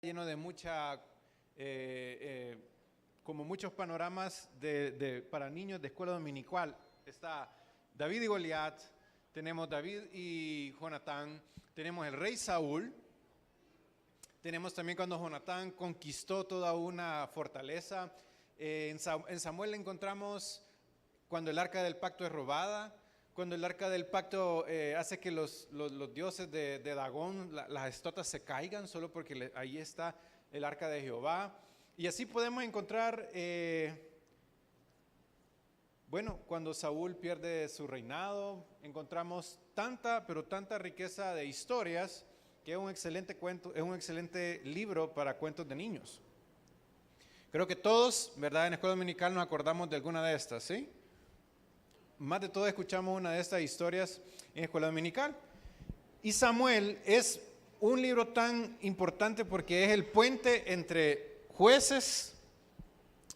Lleno de como muchos panoramas para niños de escuela dominical. Está David y Goliat, tenemos David y Jonatán, tenemos el rey Saúl, tenemos también cuando Jonatán conquistó toda una fortaleza. En Samuel encontramos cuando el arca del pacto es robada, cuando el arca del pacto hace que los dioses de Dagón, las estotas se caigan, solo porque ahí está el arca de Jehová. Y así podemos encontrar, cuando Saúl pierde su reinado, encontramos tanta riqueza de historias, que es un excelente cuento, es un excelente libro para cuentos de niños. Creo que todos, ¿verdad? En escuela dominical nos acordamos de alguna de estas, ¿sí? Más de todo escuchamos una de estas historias en escuela dominical. Y Samuel es un libro tan importante porque es el puente entre jueces,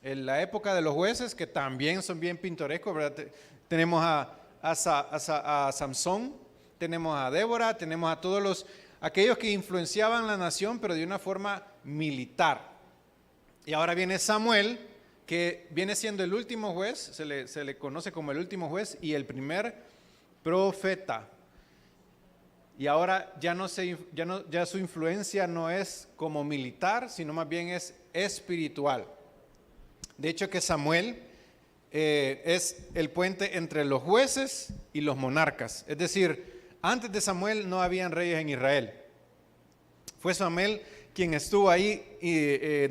en la época de los jueces, que también son bien pintorescos, ¿verdad? Tenemos a Samson, tenemos a Débora, tenemos a todos aquellos que influenciaban la nación, pero de una forma militar. Y ahora viene Samuel, que viene siendo el último juez, se le conoce como el último juez y el primer profeta. Y ahora ya su influencia no es como militar, sino más bien es espiritual. De hecho que Samuel es el puente entre los jueces y los monarcas. Es decir, antes de Samuel no habían reyes en Israel. Fue Samuel quien estuvo ahí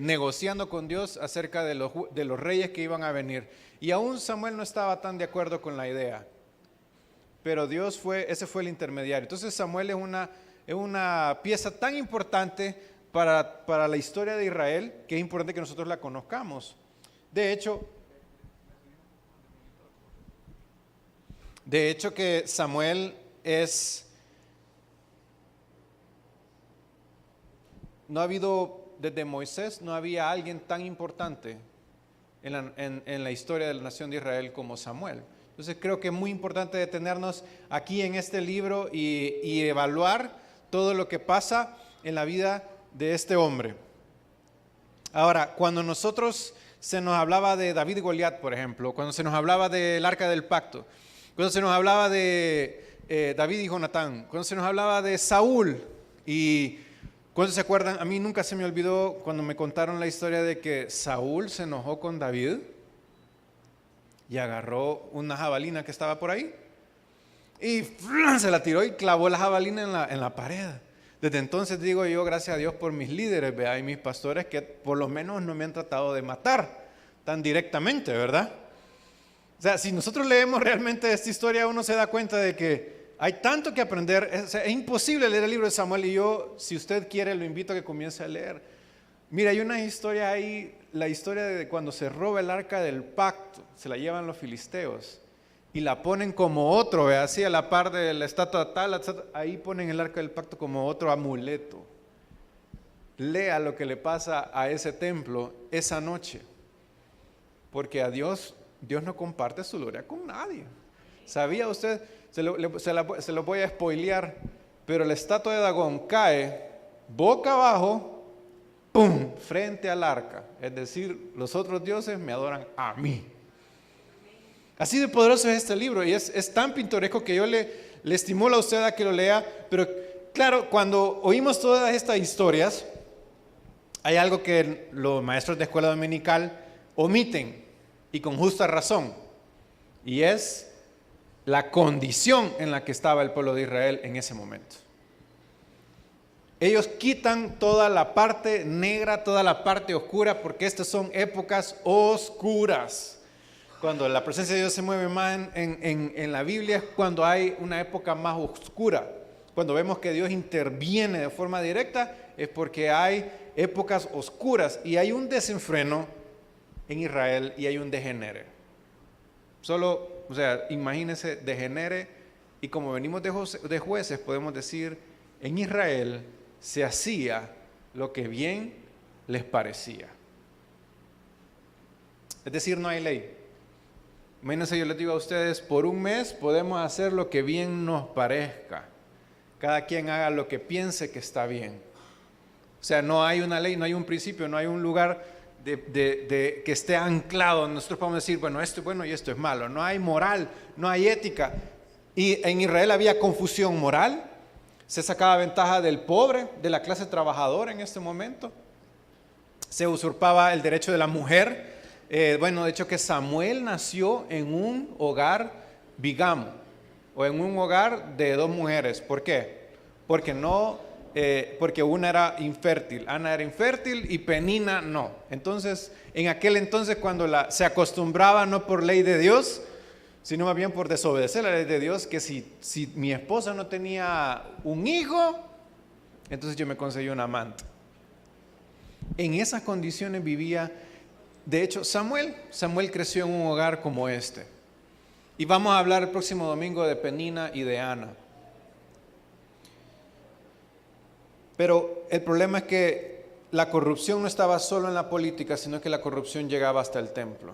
negociando con Dios acerca de los reyes que iban a venir. Y aún Samuel no estaba tan de acuerdo con la idea, pero ese fue el intermediario. Entonces Samuel es una pieza tan importante para la historia de Israel, que es importante que nosotros la conozcamos. De hecho que Samuel no ha habido, desde Moisés, no había alguien tan importante en la historia de la nación de Israel como Samuel. Entonces creo que es muy importante detenernos aquí en este libro y evaluar todo lo que pasa en la vida de este hombre. Ahora, cuando se nos hablaba de David y Goliat, por ejemplo, cuando se nos hablaba del arca del pacto, cuando se nos hablaba de David y Jonatán, cuando se nos hablaba de Saúl y ¿cuántos se acuerdan? A mí nunca se me olvidó cuando me contaron la historia de que Saúl se enojó con David y agarró una jabalina que estaba por ahí y se la tiró y clavó la jabalina en la pared. Desde entonces digo yo, gracias a Dios por mis líderes, ¿verdad? Y mis pastores, que por lo menos no me han tratado de matar tan directamente, ¿verdad? O sea, si nosotros leemos realmente esta historia, uno se da cuenta de que hay tanto que aprender. Es imposible leer el libro de Samuel, y yo, si usted quiere, lo invito a que comience a leer. Mira, hay una historia ahí, la historia de cuando se roba el arca del pacto, se la llevan los filisteos y la ponen como otro, así a la par de la estatua tal, ahí ponen el arca del pacto como otro amuleto. Lea lo que le pasa a ese templo esa noche, porque a Dios no comparte su gloria con nadie. ¿Sabía usted? Se lo voy a spoilear, pero la estatua de Dagón cae boca abajo, ¡pum!, frente al arca. Es decir, los otros dioses me adoran a mí. Así de poderoso es este libro, y es tan pintoresco que yo le estimulo a usted a que lo lea. Pero claro, cuando oímos todas estas historias, hay algo que los maestros de escuela dominical omiten, y con justa razón, y es la condición en la que estaba el pueblo de Israel en ese momento. Ellos quitan toda la parte negra, toda la parte oscura, porque estas son épocas oscuras. Cuando la presencia de Dios se mueve más en la Biblia, es cuando hay una época más oscura. Cuando vemos que Dios interviene de forma directa, es porque hay épocas oscuras y hay un desenfreno en Israel y hay un degenere. Imagínense, degenere, y como venimos de jueces, podemos decir, en Israel se hacía lo que bien les parecía. Es decir, no hay ley. Imagínense, yo les digo a ustedes, por un mes podemos hacer lo que bien nos parezca. Cada quien haga lo que piense que está bien. O sea, no hay una ley, no hay un principio, no hay un lugar que esté anclado. Nosotros podemos decir, bueno, esto es bueno y esto es malo. No hay moral, no hay ética. Y en Israel había confusión moral. Se sacaba ventaja del pobre, de la clase trabajadora en este momento. Se usurpaba el derecho de la mujer. De hecho que Samuel nació en un hogar bigamo, o en un hogar de dos mujeres. ¿Por qué? Porque una era infértil, Ana era infértil y Penina no. Entonces, en aquel entonces cuando se acostumbraba no por ley de Dios, sino más bien por desobedecer la ley de Dios, que si mi esposa no tenía un hijo, entonces yo me conseguí un amante. En esas condiciones vivía, de hecho, Samuel creció en un hogar como este. Y vamos a hablar el próximo domingo de Penina y de Ana. Pero el problema es que la corrupción no estaba solo en la política, sino que la corrupción llegaba hasta el templo.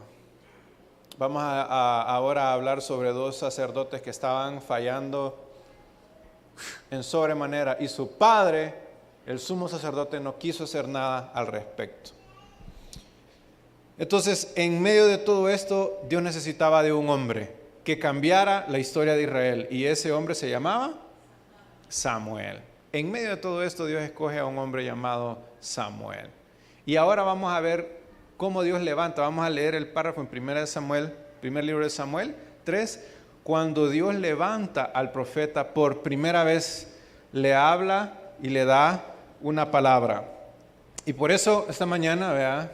Vamos ahora a hablar sobre dos sacerdotes que estaban fallando en sobremanera y su padre, el sumo sacerdote, no quiso hacer nada al respecto. Entonces, en medio de todo esto, Dios necesitaba de un hombre que cambiara la historia de Israel, y ese hombre se llamaba Samuel. En medio de todo esto, Dios escoge a un hombre llamado Samuel. Y ahora vamos a ver cómo Dios levanta. Vamos a leer el párrafo en primer libro de Samuel 3, cuando Dios levanta al profeta por primera vez, le habla y le da una palabra. Y por eso esta mañana,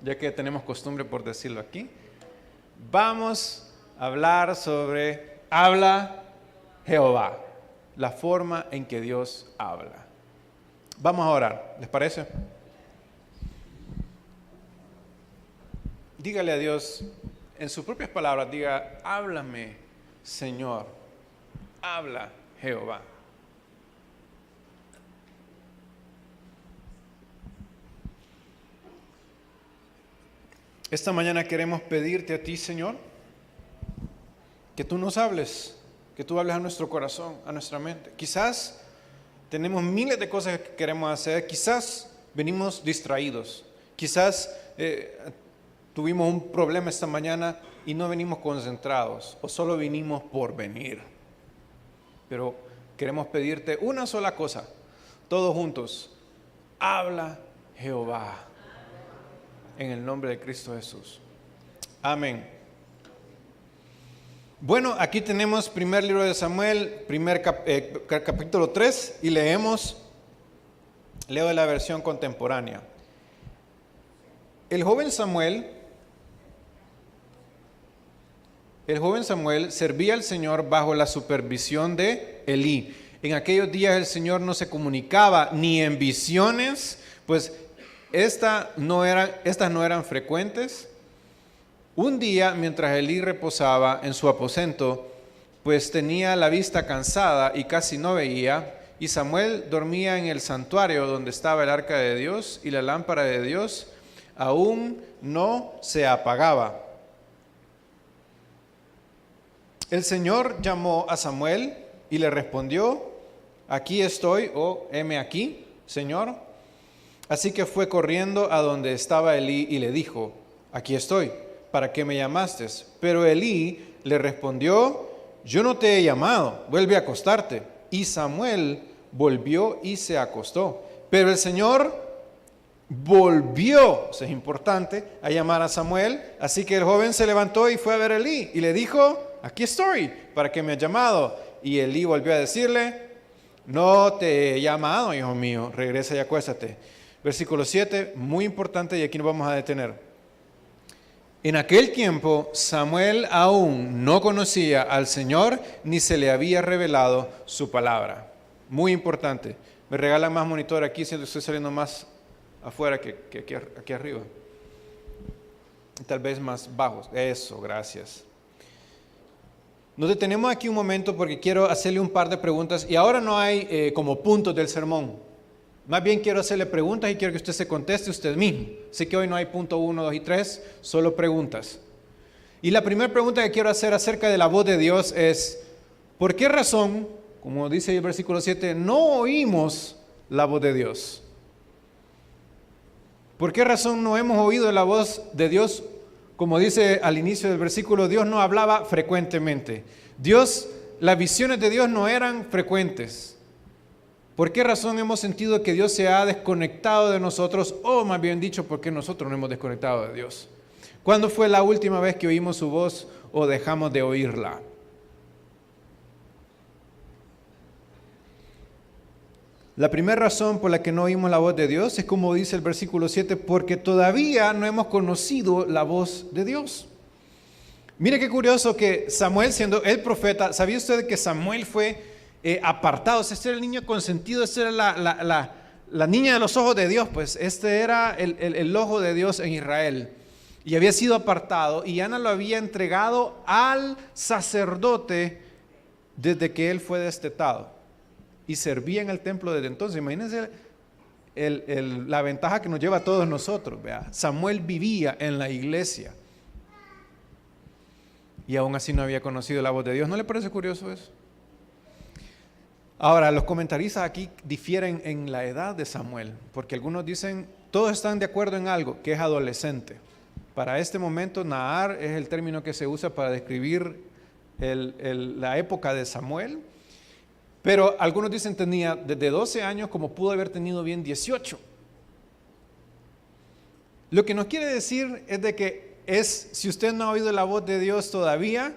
ya que tenemos costumbre por decirlo aquí, vamos a hablar sobre habla Jehová, la forma en que Dios habla. Vamos a orar, ¿les parece? Dígale a Dios, en sus propias palabras, diga, háblame, Señor, habla Jehová. Esta mañana queremos pedirte a ti, Señor, que tú nos hables, que tú hables a nuestro corazón, a nuestra mente. Quizás tenemos miles de cosas que queremos hacer, quizás venimos distraídos, quizás tuvimos un problema esta mañana y no venimos concentrados, o solo vinimos por venir. Pero queremos pedirte una sola cosa, todos juntos, habla Jehová, en el nombre de Cristo Jesús. Amén. Bueno, aquí tenemos primer libro de Samuel, capítulo 3, y leo de la versión contemporánea. El joven Samuel servía al Señor bajo la supervisión de Elí. En aquellos días el Señor no se comunicaba ni en visiones, pues estas no eran frecuentes. Un día, mientras Elí reposaba en su aposento, pues tenía la vista cansada y casi no veía, y Samuel dormía en el santuario donde estaba el arca de Dios, y la lámpara de Dios aún no se apagaba. El Señor llamó a Samuel y le respondió, aquí estoy, o heme aquí, Señor. Así que fue corriendo a donde estaba Elí y le dijo, aquí estoy, ¿para qué me llamaste? Pero Elí le respondió, yo no te he llamado, vuelve a acostarte. Y Samuel volvió y se acostó. Pero el Señor volvió, eso es importante, a llamar a Samuel. Así que el joven se levantó y fue a ver a Elí y le dijo, aquí estoy, ¿para qué me has llamado? Y Elí volvió a decirle, no te he llamado, hijo mío, regresa y acuéstate. Versículo 7, muy importante, y aquí nos vamos a detener. En aquel tiempo Samuel aún no conocía al Señor ni se le había revelado su palabra. Muy importante. Me regalan más monitor aquí, siento que estoy saliendo más afuera que aquí arriba. Tal vez más bajos. Eso, gracias. Nos detenemos aquí un momento porque quiero hacerle un par de preguntas y ahora no hay como puntos del sermón. Más bien quiero hacerle preguntas y quiero que usted se conteste usted mismo. Sé que hoy no hay punto 1, 2 y 3, solo preguntas. Y la primera pregunta que quiero hacer acerca de la voz de Dios es, ¿por qué razón, como dice el versículo 7, no oímos la voz de Dios? ¿Por qué razón no hemos oído la voz de Dios? Como dice al inicio del versículo, Dios no hablaba frecuentemente. Las visiones de Dios no eran frecuentes. ¿Por qué razón hemos sentido que Dios se ha desconectado de nosotros? O más bien dicho, ¿por qué nosotros no hemos desconectado de Dios? ¿Cuándo fue la última vez que oímos su voz o dejamos de oírla? La primera razón por la que no oímos la voz de Dios es, como dice el versículo 7, porque todavía no hemos conocido la voz de Dios. Mire qué curioso que Samuel, siendo el profeta, ¿sabía usted que Samuel fue apartado? Este era el niño consentido, esta era la niña de los ojos de Dios, pues este era el ojo de Dios en Israel. Y había sido apartado y Ana lo había entregado al sacerdote desde que él fue destetado. Y servía en el templo desde entonces. Imagínense la ventaja que nos lleva a todos nosotros. ¿Vea? Samuel vivía en la iglesia y aún así no había conocido la voz de Dios. ¿No le parece curioso eso? Ahora, los comentaristas aquí difieren en la edad de Samuel, porque algunos dicen, todos están de acuerdo en algo, que es adolescente. Para este momento, Nahar es el término que se usa para describir la época de Samuel. Pero algunos dicen tenía desde 12 años como pudo haber tenido bien 18. Lo que nos quiere decir es de que si usted no ha oído la voz de Dios todavía,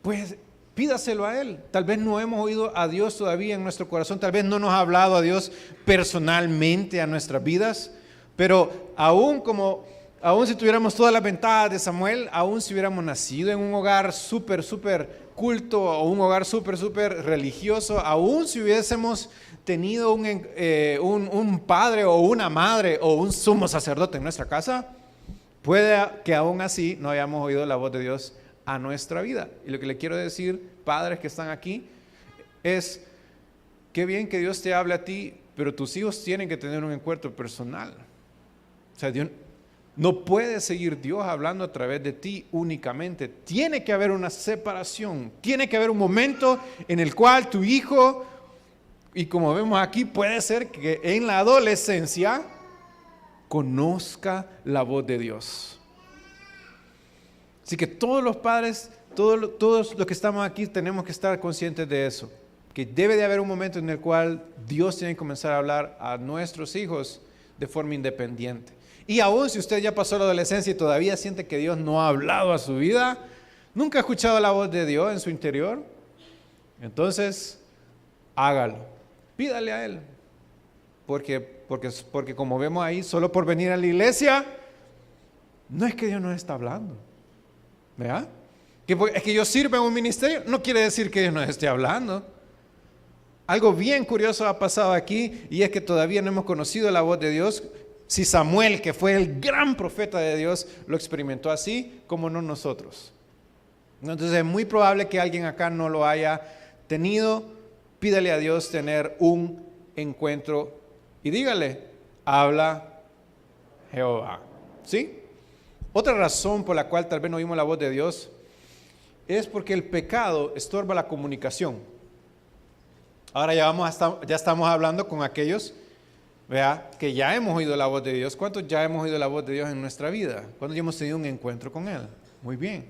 pues pídaselo a Él. Tal vez no hemos oído a Dios todavía en nuestro corazón, tal vez no nos ha hablado a Dios personalmente a nuestras vidas, pero aún si tuviéramos todas las ventajas de Samuel, aún si hubiéramos nacido en un hogar súper culto o un hogar súper religioso, aún si hubiésemos tenido un padre o una madre o un sumo sacerdote en nuestra casa, puede que aún así no hayamos oído la voz de Dios a nuestra vida. Y lo que le quiero decir, padres que están aquí, es qué bien que Dios te hable a ti, pero tus hijos tienen que tener un encuentro personal. O sea, no puede seguir Dios hablando a través de ti únicamente. Tiene que haber una separación. Tiene que haber un momento en el cual tu hijo, y como vemos aquí, puede ser que en la adolescencia conozca la voz de Dios. Así que todos los padres, todos los que estamos aquí tenemos que estar conscientes de eso. Que debe de haber un momento en el cual Dios tiene que comenzar a hablar a nuestros hijos de forma independiente. Y aún si usted ya pasó la adolescencia y todavía siente que Dios no ha hablado a su vida, nunca ha escuchado la voz de Dios en su interior, entonces hágalo, pídale a Él. Porque como vemos ahí, solo por venir a la iglesia, no es que Dios nos está hablando. ¿Verdad? Es que yo sirva en un ministerio, no quiere decir que Dios nos esté hablando. Algo bien curioso ha pasado aquí y es que todavía no hemos conocido la voz de Dios. Si Samuel, que fue el gran profeta de Dios, lo experimentó así, como no nosotros. Entonces es muy probable que alguien acá no lo haya tenido. Pídale a Dios tener un encuentro y dígale, habla Jehová. ¿Sí? Otra razón por la cual tal vez no oímos la voz de Dios es porque el pecado estorba la comunicación. Ahora ya estamos hablando con aquellos, vea, que ya hemos oído la voz de Dios. ¿Cuántos ya hemos oído la voz de Dios en nuestra vida? ¿Cuántos ya hemos tenido un encuentro con Él? Muy bien.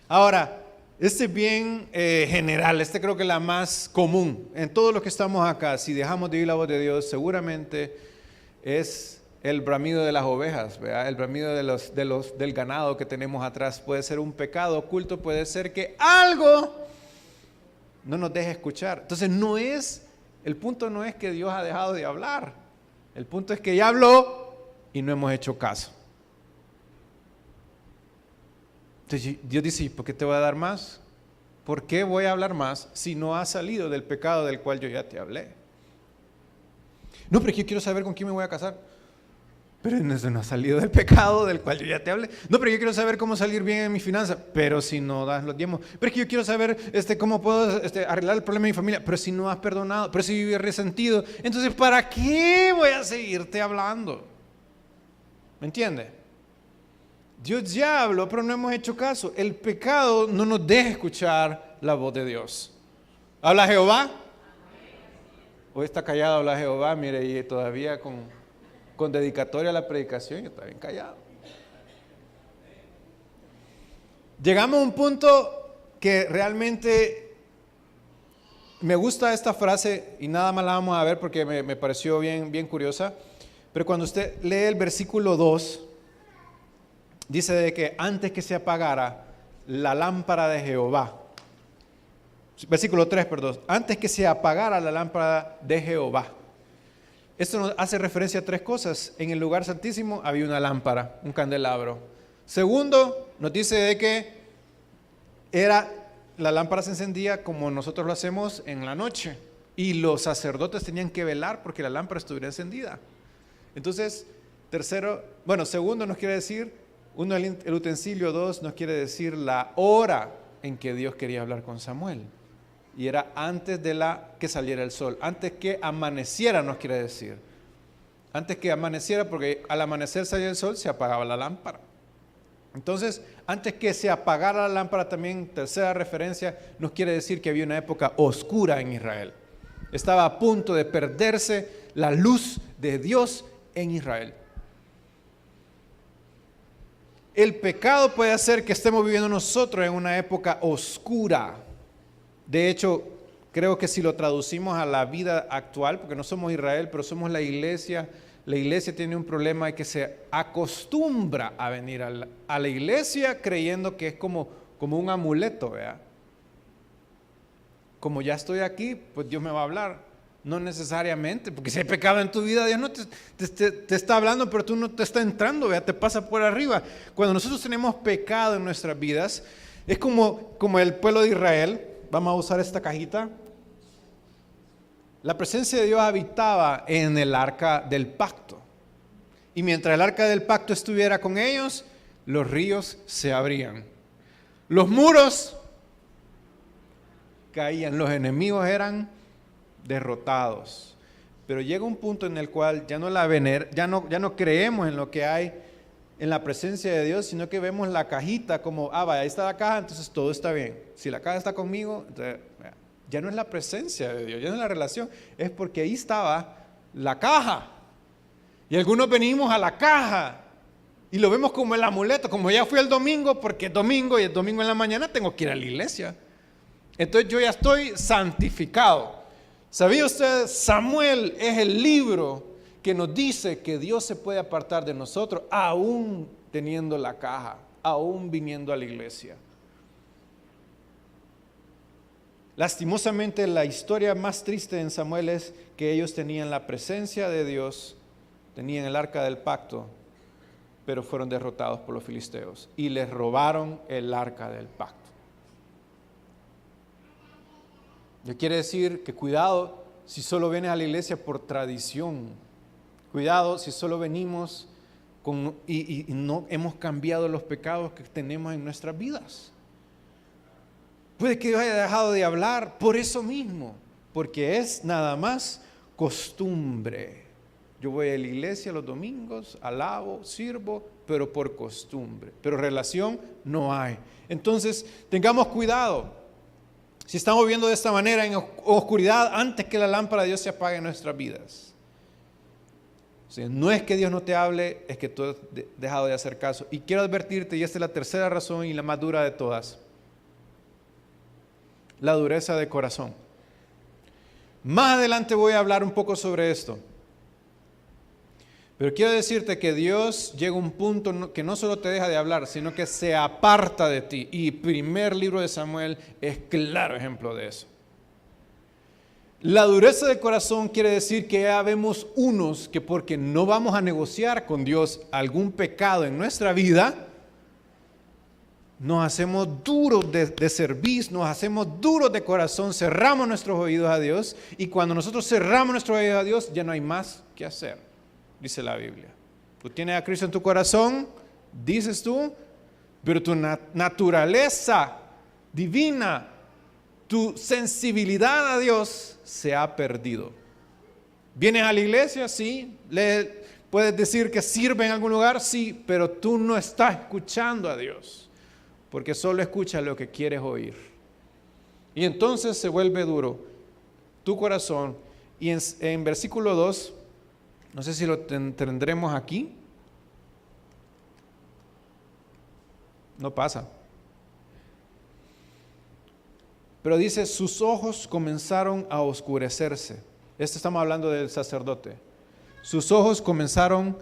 Ahora, este es bien general, creo que es la más común. En todos los que estamos acá, si dejamos de oír la voz de Dios, seguramente es el bramido de las ovejas, ¿verdad? El bramido del ganado que tenemos atrás. Puede ser un pecado oculto, puede ser que algo no nos deje escuchar. Entonces el punto no es que Dios ha dejado de hablar. El punto es que ya habló y no hemos hecho caso. Entonces Dios dice, ¿por qué te voy a dar más? ¿Por qué voy a hablar más si no has salido del pecado del cual yo ya te hablé? No, pero yo quiero saber con quién me voy a casar. Pero no has salido del pecado del cual yo ya te hablé. No, pero yo quiero saber cómo salir bien en mi finanza. Pero si no das los diezmos. Pero es que yo quiero saber cómo puedo arreglar el problema de mi familia. Pero si no has perdonado. Pero si vives resentido. Entonces, ¿para qué voy a seguirte hablando? ¿Me entiende? Dios ya habló, pero no hemos hecho caso. El pecado no nos deja escuchar la voz de Dios. ¿Habla Jehová? Hoy está callado, habla Jehová. Mire, y todavía con con dedicatoria a la predicación, yo estaba bien callado. Llegamos a un punto que realmente me gusta esta frase y nada más la vamos a ver porque me pareció bien curiosa. Pero cuando usted lee el versículo 2, dice de que antes que se apagara la lámpara de Jehová, versículo 3, perdón, antes que se apagara la lámpara de Jehová. Esto nos hace referencia a tres cosas. En el lugar santísimo había una lámpara, un candelabro. Segundo, nos dice de que la lámpara se encendía como nosotros lo hacemos en la noche. Y los sacerdotes tenían que velar porque la lámpara estuviera encendida. Entonces, segundo nos quiere decir, uno, el utensilio, dos, nos quiere decir la hora en que Dios quería hablar con Samuel. Y era antes de que saliera el sol, antes que amaneciera, nos quiere decir. Antes que amaneciera, porque al amanecer salía el sol, se apagaba la lámpara. Entonces, antes que se apagara la lámpara, también, tercera referencia, nos quiere decir que había una época oscura en Israel. Estaba a punto de perderse la luz de Dios en Israel. El pecado puede hacer que estemos viviendo nosotros en una época oscura. De hecho, creo que si lo traducimos a la vida actual, porque no somos Israel, pero somos la iglesia tiene un problema de que se acostumbra a venir a la iglesia creyendo que es como un amuleto, ¿verdad? Como ya estoy aquí, pues Dios me va a hablar. No necesariamente, porque si hay pecado en tu vida, Dios no te está hablando, pero tú no te está entrando, ¿verdad? Te pasa por arriba. Cuando nosotros tenemos pecado en nuestras vidas, es como el pueblo de Israel. Vamos a usar esta cajita. La presencia de Dios habitaba en el arca del pacto. Y mientras el arca del pacto estuviera con ellos, los ríos se abrían. Los muros caían, los enemigos eran derrotados. Pero llega un punto en el cual ya no creemos en lo que hay en la presencia de Dios, sino que vemos la cajita como, vaya, ahí está la caja, entonces todo está bien. Si la caja está conmigo, entonces, ya no es la presencia de Dios, ya no es la relación, es porque ahí estaba la caja. Y algunos venimos a la caja y lo vemos como el amuleto, como ya fui el domingo, porque es domingo y el domingo en la mañana tengo que ir a la iglesia. Entonces yo ya estoy santificado. ¿Sabía usted? Samuel es el libro que nos dice que Dios se puede apartar de nosotros aún teniendo la caja, aún viniendo a la iglesia. Lastimosamente, la historia más triste en Samuel es que ellos tenían la presencia de Dios, tenían el arca del pacto, pero fueron derrotados por los filisteos y les robaron el arca del pacto. Yo quiero decir que cuidado si solo vienes a la iglesia por tradición. Cuidado si solo venimos y no hemos cambiado los pecados que tenemos en nuestras vidas. Puede que Dios haya dejado de hablar por eso mismo, porque es nada más costumbre. Yo voy a la iglesia los domingos, alabo, sirvo, pero por costumbre. Pero relación no hay. Entonces, tengamos cuidado. Si estamos viviendo de esta manera en oscuridad, antes que la lámpara de Dios se apague en nuestras vidas. O sea, no es que Dios no te hable, es que tú has dejado de hacer caso. Y quiero advertirte, y esta es la tercera razón y la más dura de todas, la dureza de corazón. Más adelante voy a hablar un poco sobre esto. Pero quiero decirte que Dios llega a un punto que no solo te deja de hablar, sino que se aparta de ti. Y primer libro de Samuel es claro ejemplo de eso. La dureza de corazón quiere decir que ya vemos unos que porque no vamos a negociar con Dios algún pecado en nuestra vida, nos hacemos duros de servicio, nos hacemos duros de corazón, cerramos nuestros oídos a Dios, y cuando nosotros cerramos nuestros oídos a Dios, ya no hay más que hacer, dice la Biblia. Tú tienes a Cristo en tu corazón, dices tú, pero tu naturaleza divina, tu sensibilidad a Dios se ha perdido. ¿Vienes a la iglesia? Sí. ¿Puedes decir que sirve en algún lugar? Sí, pero tú no estás escuchando a Dios. Porque solo escucha lo que quieres oír. Y entonces se vuelve duro tu corazón. Y en versículo 2 No sé si lo tendremos aquí. No pasa. Pero dice, sus ojos comenzaron a oscurecerse. Estamos hablando del sacerdote. Sus ojos comenzaron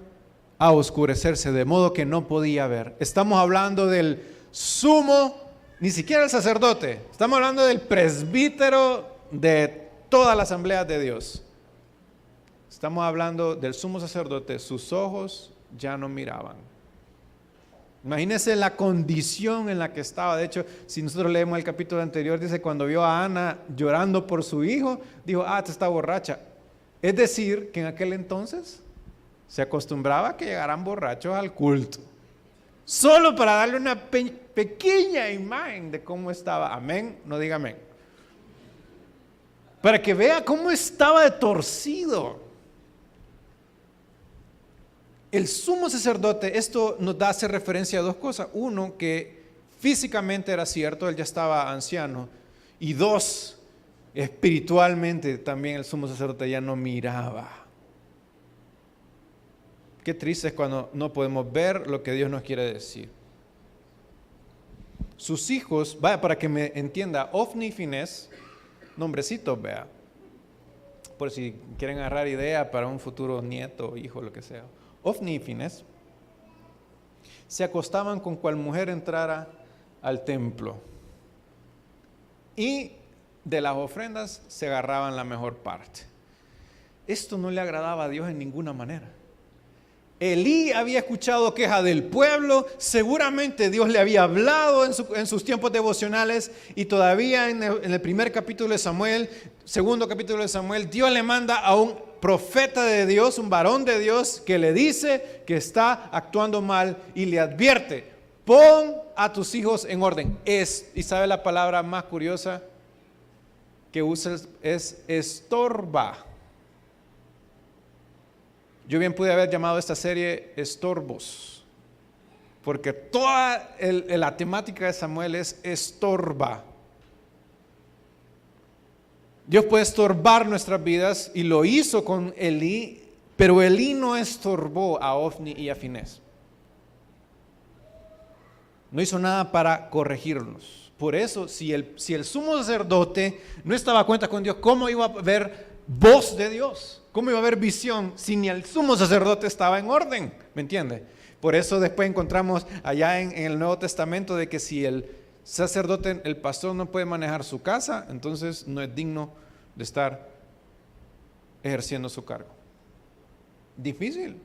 a oscurecerse, de modo que no podía ver. Estamos hablando del sumo, ni siquiera el sacerdote. Estamos hablando del presbítero de toda la asamblea de Dios. Estamos hablando del sumo sacerdote. Sus ojos ya no miraban. Imagínense la condición en la que estaba. De hecho, si nosotros leemos el capítulo anterior, dice cuando vio a Ana llorando por su hijo, dijo, esta está borracha. Es decir, que en aquel entonces se acostumbraba a que llegaran borrachos al culto. Solo para darle una pequeña imagen de cómo estaba. Amén, no diga amén. Para que vea cómo estaba de torcido. El sumo sacerdote, esto nos hace referencia a dos cosas. Uno, que físicamente era cierto, él ya estaba anciano. Y dos, espiritualmente también el sumo sacerdote ya no miraba. Qué triste es cuando no podemos ver lo que Dios nos quiere decir. Sus hijos, vaya, para que me entienda, Ofni y Finés, nombrecitos, vea. Por si quieren agarrar idea para un futuro nieto, hijo, lo que sea. Ofni y Finés se acostaban con cual mujer entrara al templo y de las ofrendas se agarraban la mejor parte. Esto no le agradaba a Dios en ninguna manera. Elí había escuchado queja del pueblo, seguramente Dios le había hablado en sus tiempos devocionales y todavía en el primer capítulo de Samuel, segundo capítulo de Samuel, Dios le manda a un profeta de Dios, un varón de Dios que le dice que está actuando mal y le advierte, pon a tus hijos en orden. Y sabe la palabra más curiosa que usa es estorba. Yo bien pude haber llamado esta serie Estorbos, porque toda la temática de Samuel es estorba. Dios puede estorbar nuestras vidas y lo hizo con Elí, pero Elí no estorbó a Ofni y a Finés. No hizo nada para corregirlos. Por eso, si el sumo sacerdote no estaba a cuenta con Dios, ¿cómo iba a haber voz de Dios? ¿Cómo iba a haber visión si ni el sumo sacerdote estaba en orden? ¿Me entiende? Por eso después encontramos allá en el Nuevo Testamento de que si el sacerdote, el pastor no puede manejar su casa, entonces no es digno de estar ejerciendo su cargo. Difícil.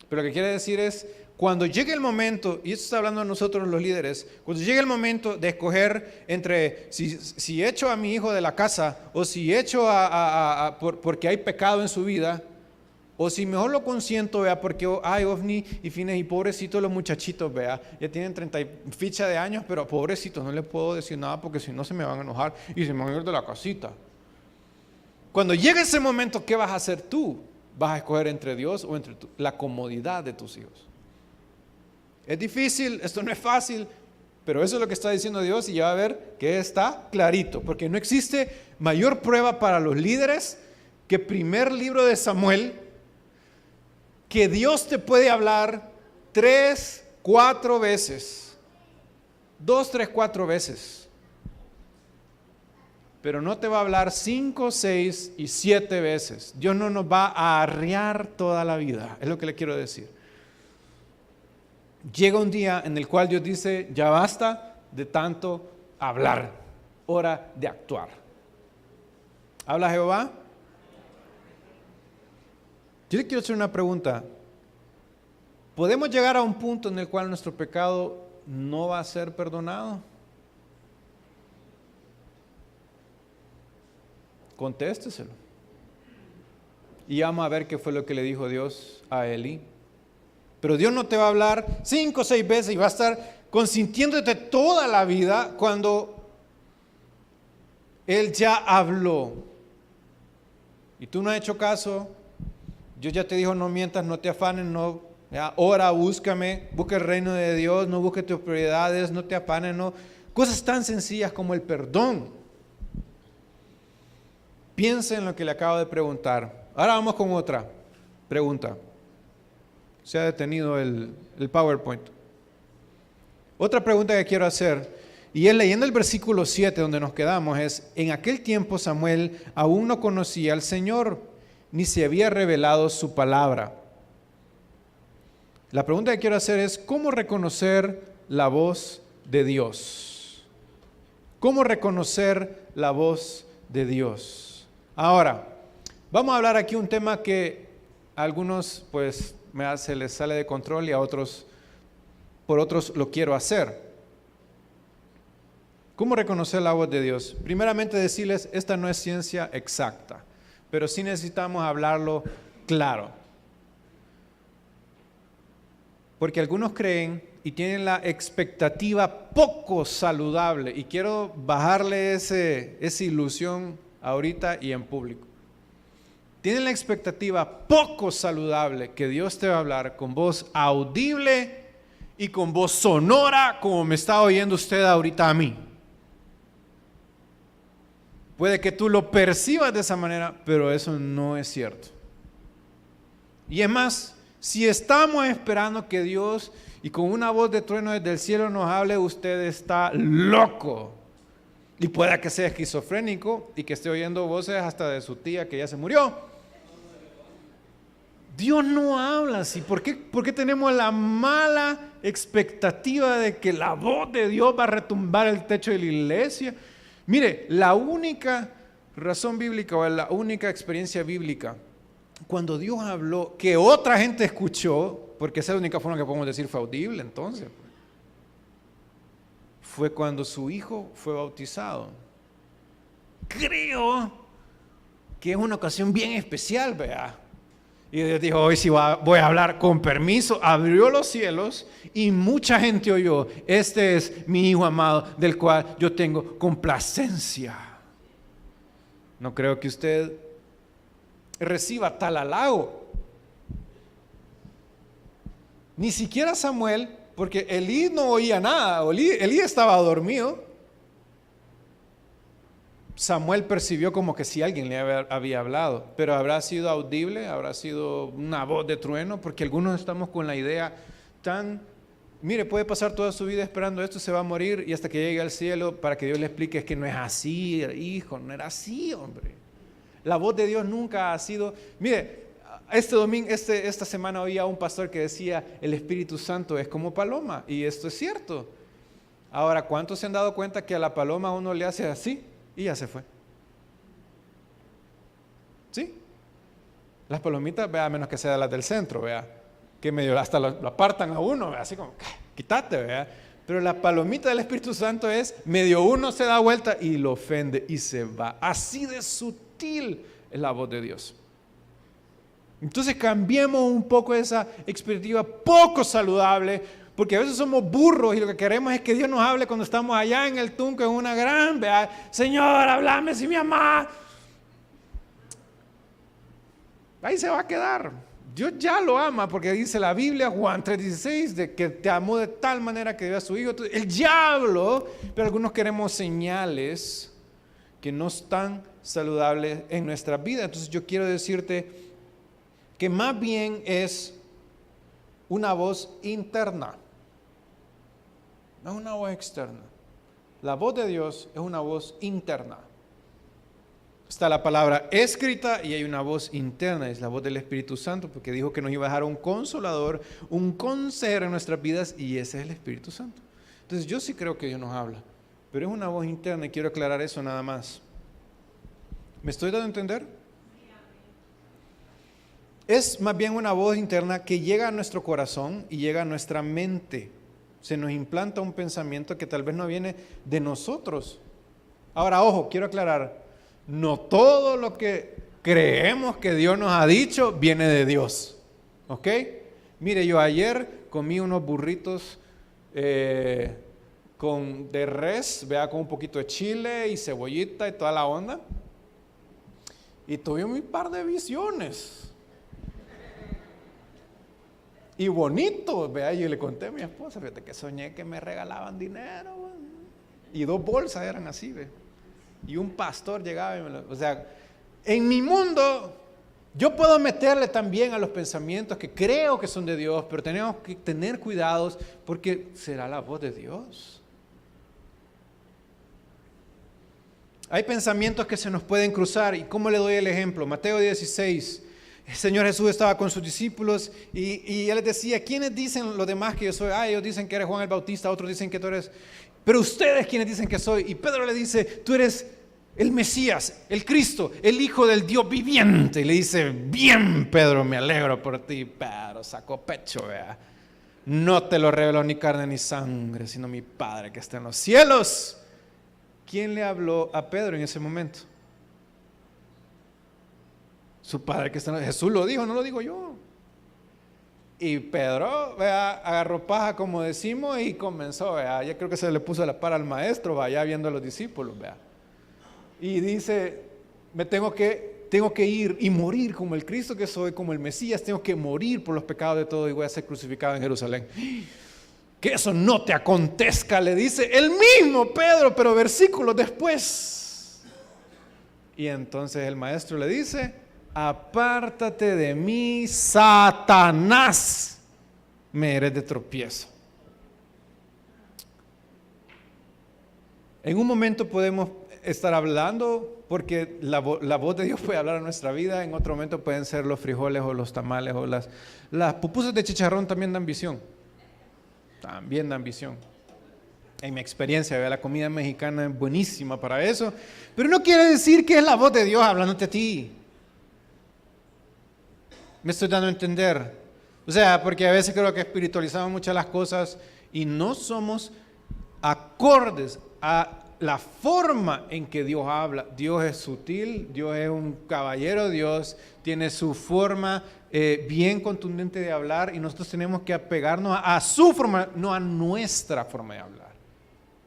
Pero lo que quiere decir es, cuando llegue el momento, y esto está hablando a nosotros los líderes, cuando llegue el momento de escoger entre si echo a mi hijo de la casa o si echo porque hay pecado en su vida, o si mejor lo consiento, vea, porque hay Ofni y Finés y pobrecitos los muchachitos, vea, ya tienen 30 y ficha de años, pero pobrecitos, no les puedo decir nada porque si no se me van a enojar y se me van a ir de la casita. Cuando llegue ese momento, ¿qué vas a hacer tú? ¿Vas a escoger entre Dios o entre la comodidad de tus hijos? Es difícil, esto no es fácil, pero eso es lo que está diciendo Dios y ya va a ver que está clarito, porque no existe mayor prueba para los líderes que primer libro de Samuel, que Dios te puede hablar 3, 4 veces, 2, 3, 4 veces, pero no te va a hablar 5, 6 y 7 veces. Dios no nos va a arrear toda la vida, es lo que le quiero decir. Llega un día en el cual Dios dice, ya basta de tanto hablar, hora de actuar. ¿Habla Jehová? Yo le quiero hacer una pregunta. ¿Podemos llegar a un punto en el cual nuestro pecado no va a ser perdonado? Contésteselo. Y vamos a ver qué fue lo que le dijo Dios a Elí. Pero Dios no te va a hablar 5 o 6 veces y va a estar consintiéndote toda la vida cuando Él ya habló. Y tú no has hecho caso. Dios ya te dijo, no mientas, no te afanes, no, ya, ora, búscame, busca el reino de Dios, no busques tus prioridades, no te afanes, no. Cosas tan sencillas como el perdón. Piensa en lo que le acabo de preguntar. Ahora vamos con otra. Pregunta. Se ha detenido el PowerPoint. Otra pregunta que quiero hacer, y es leyendo el versículo 7 donde nos quedamos, es: en aquel tiempo Samuel aún no conocía al Señor, ni se había revelado su palabra. La pregunta que quiero hacer es: ¿cómo reconocer la voz de Dios? ¿Cómo reconocer la voz de Dios? Ahora, vamos a hablar aquí un tema que a algunos pues se les sale de control y a otros, por otros lo quiero hacer. ¿Cómo reconocer la voz de Dios? Primeramente decirles, esta no es ciencia exacta, pero sí necesitamos hablarlo claro. Porque algunos creen y tienen la expectativa poco saludable, y quiero bajarle esa ilusión ahorita y en público. Tienen la expectativa poco saludable que Dios te va a hablar con voz audible y con voz sonora, como me está oyendo usted ahorita a mí. Puede que tú lo percibas de esa manera, pero eso no es cierto. Y es más, si estamos esperando que Dios y con una voz de trueno desde el cielo nos hable, usted está loco. Y pueda que sea esquizofrénico y que esté oyendo voces hasta de su tía que ya se murió. Dios no habla así. ¿Por qué tenemos la mala expectativa de que la voz de Dios va a retumbar el techo de la iglesia? Mire, la única razón bíblica o la única experiencia bíblica cuando Dios habló que otra gente escuchó, porque esa es la única forma que podemos decir fue audible entonces, fue cuando su hijo fue bautizado. Creo que es una ocasión bien especial, ¿verdad? Y Dios dijo, hoy sí voy a hablar con permiso. Abrió los cielos y mucha gente oyó: este es mi hijo amado, del cual yo tengo complacencia. No creo que usted reciba tal halago. Ni siquiera Samuel, porque Elí no oía nada. Elí estaba dormido. Samuel percibió como que si alguien le había hablado, pero habrá sido audible, habrá sido una voz de trueno, porque algunos estamos con la idea mire, puede pasar toda su vida esperando esto, se va a morir y hasta que llegue al cielo para que Dios le explique es que no es así, hijo, no era así, hombre. La voz de Dios nunca ha sido, mire, esta semana oía a un pastor que decía: el Espíritu Santo es como paloma, y esto es cierto. Ahora, ¿cuántos se han dado cuenta que a la paloma uno le hace así y ya se fue? ¿Sí? Las palomitas, vea, a menos que sean las del centro, vea, que medio hasta lo apartan a uno, vea, así como, quítate, vea. Pero la palomita del Espíritu Santo es, medio uno se da vuelta y lo ofende y se va. Así de sutil es la voz de Dios. Entonces cambiemos un poco esa expectativa poco saludable, porque a veces somos burros y lo que queremos es que Dios nos hable cuando estamos allá en el Tunco, en una gran, vea, Señor, háblame si me amás. Ahí se va a quedar. Dios ya lo ama, porque dice la Biblia, Juan 3:16, de que te amó de tal manera que dio a su hijo. Entonces, él ya habló, pero algunos queremos señales que no están saludables en nuestra vida. Entonces yo quiero decirte que más bien es una voz interna, no es una voz externa. La voz de Dios es una voz interna. Está la palabra escrita y hay una voz interna, es la voz del Espíritu Santo, porque dijo que nos iba a dejar un consolador, un consejero en nuestras vidas, y ese es el Espíritu Santo. Entonces yo sí creo que Dios nos habla, pero es una voz interna y quiero aclarar eso nada más. ¿Me estoy dando a entender? Es más bien una voz interna que llega a nuestro corazón y llega a nuestra mente. Se nos implanta un pensamiento que tal vez no viene de nosotros. Ahora, ojo, quiero aclarar, no todo lo que creemos que Dios nos ha dicho viene de Dios. ¿Ok? Mire, yo ayer comí unos burritos de res, vea, con un poquito de chile y cebollita y toda la onda. Y tuve un par de visiones. Y bonito, vea, yo le conté a mi esposa, fíjate que soñé que me regalaban dinero, bueno. Y 2 bolsas eran así, ve. Y un pastor llegaba y o sea, en mi mundo Yo puedo meterle también a los pensamientos que creo que son de Dios, pero tenemos que tener cuidados porque será la voz de Dios. Hay pensamientos que se nos pueden cruzar. ¿Y cómo le doy el ejemplo? Mateo 16. El Señor Jesús estaba con sus discípulos y Él les decía, ¿quiénes dicen los demás que yo soy? Ellos dicen que eres Juan el Bautista, otros dicen que tú eres... Pero ustedes, ¿quiénes dicen que soy? Y Pedro le dice, tú eres el Mesías, el Cristo, el Hijo del Dios viviente. Y le dice, bien, Pedro, me alegro por ti. Pero sacó pecho, vea. No te lo reveló ni carne ni sangre, sino mi Padre que está en los cielos. ¿Quién le habló a Pedro en ese momento? Su Padre que está en los cielos. Jesús lo dijo, no lo digo yo. Y Pedro, vea, agarró paja, como decimos, y comenzó, vea. Ya creo que se le puso la par al maestro, vaya viendo a los discípulos, vea. Y dice, tengo que ir y morir como el Cristo que soy, como el Mesías, tengo que morir por los pecados de todos y voy a ser crucificado en Jerusalén. Que eso no te acontezca, le dice el mismo Pedro, pero versículos después. Y entonces el maestro le dice, apártate de mí, Satanás, me eres de tropiezo. En un momento podemos estar hablando, porque la voz de Dios puede hablar a nuestra vida. En otro momento pueden ser los frijoles o los tamales o las pupusas de chicharrón también dan visión. También dan visión. En mi experiencia, la comida mexicana es buenísima para eso, pero no quiere decir que es la voz de Dios hablándote a ti. Me estoy dando a entender. O sea, porque a veces creo que espiritualizamos muchas las cosas y no somos acordes a la forma en que Dios habla. Dios es sutil, Dios es un caballero, Dios tiene su forma bien contundente de hablar y nosotros tenemos que apegarnos a su forma, no a nuestra forma de hablar.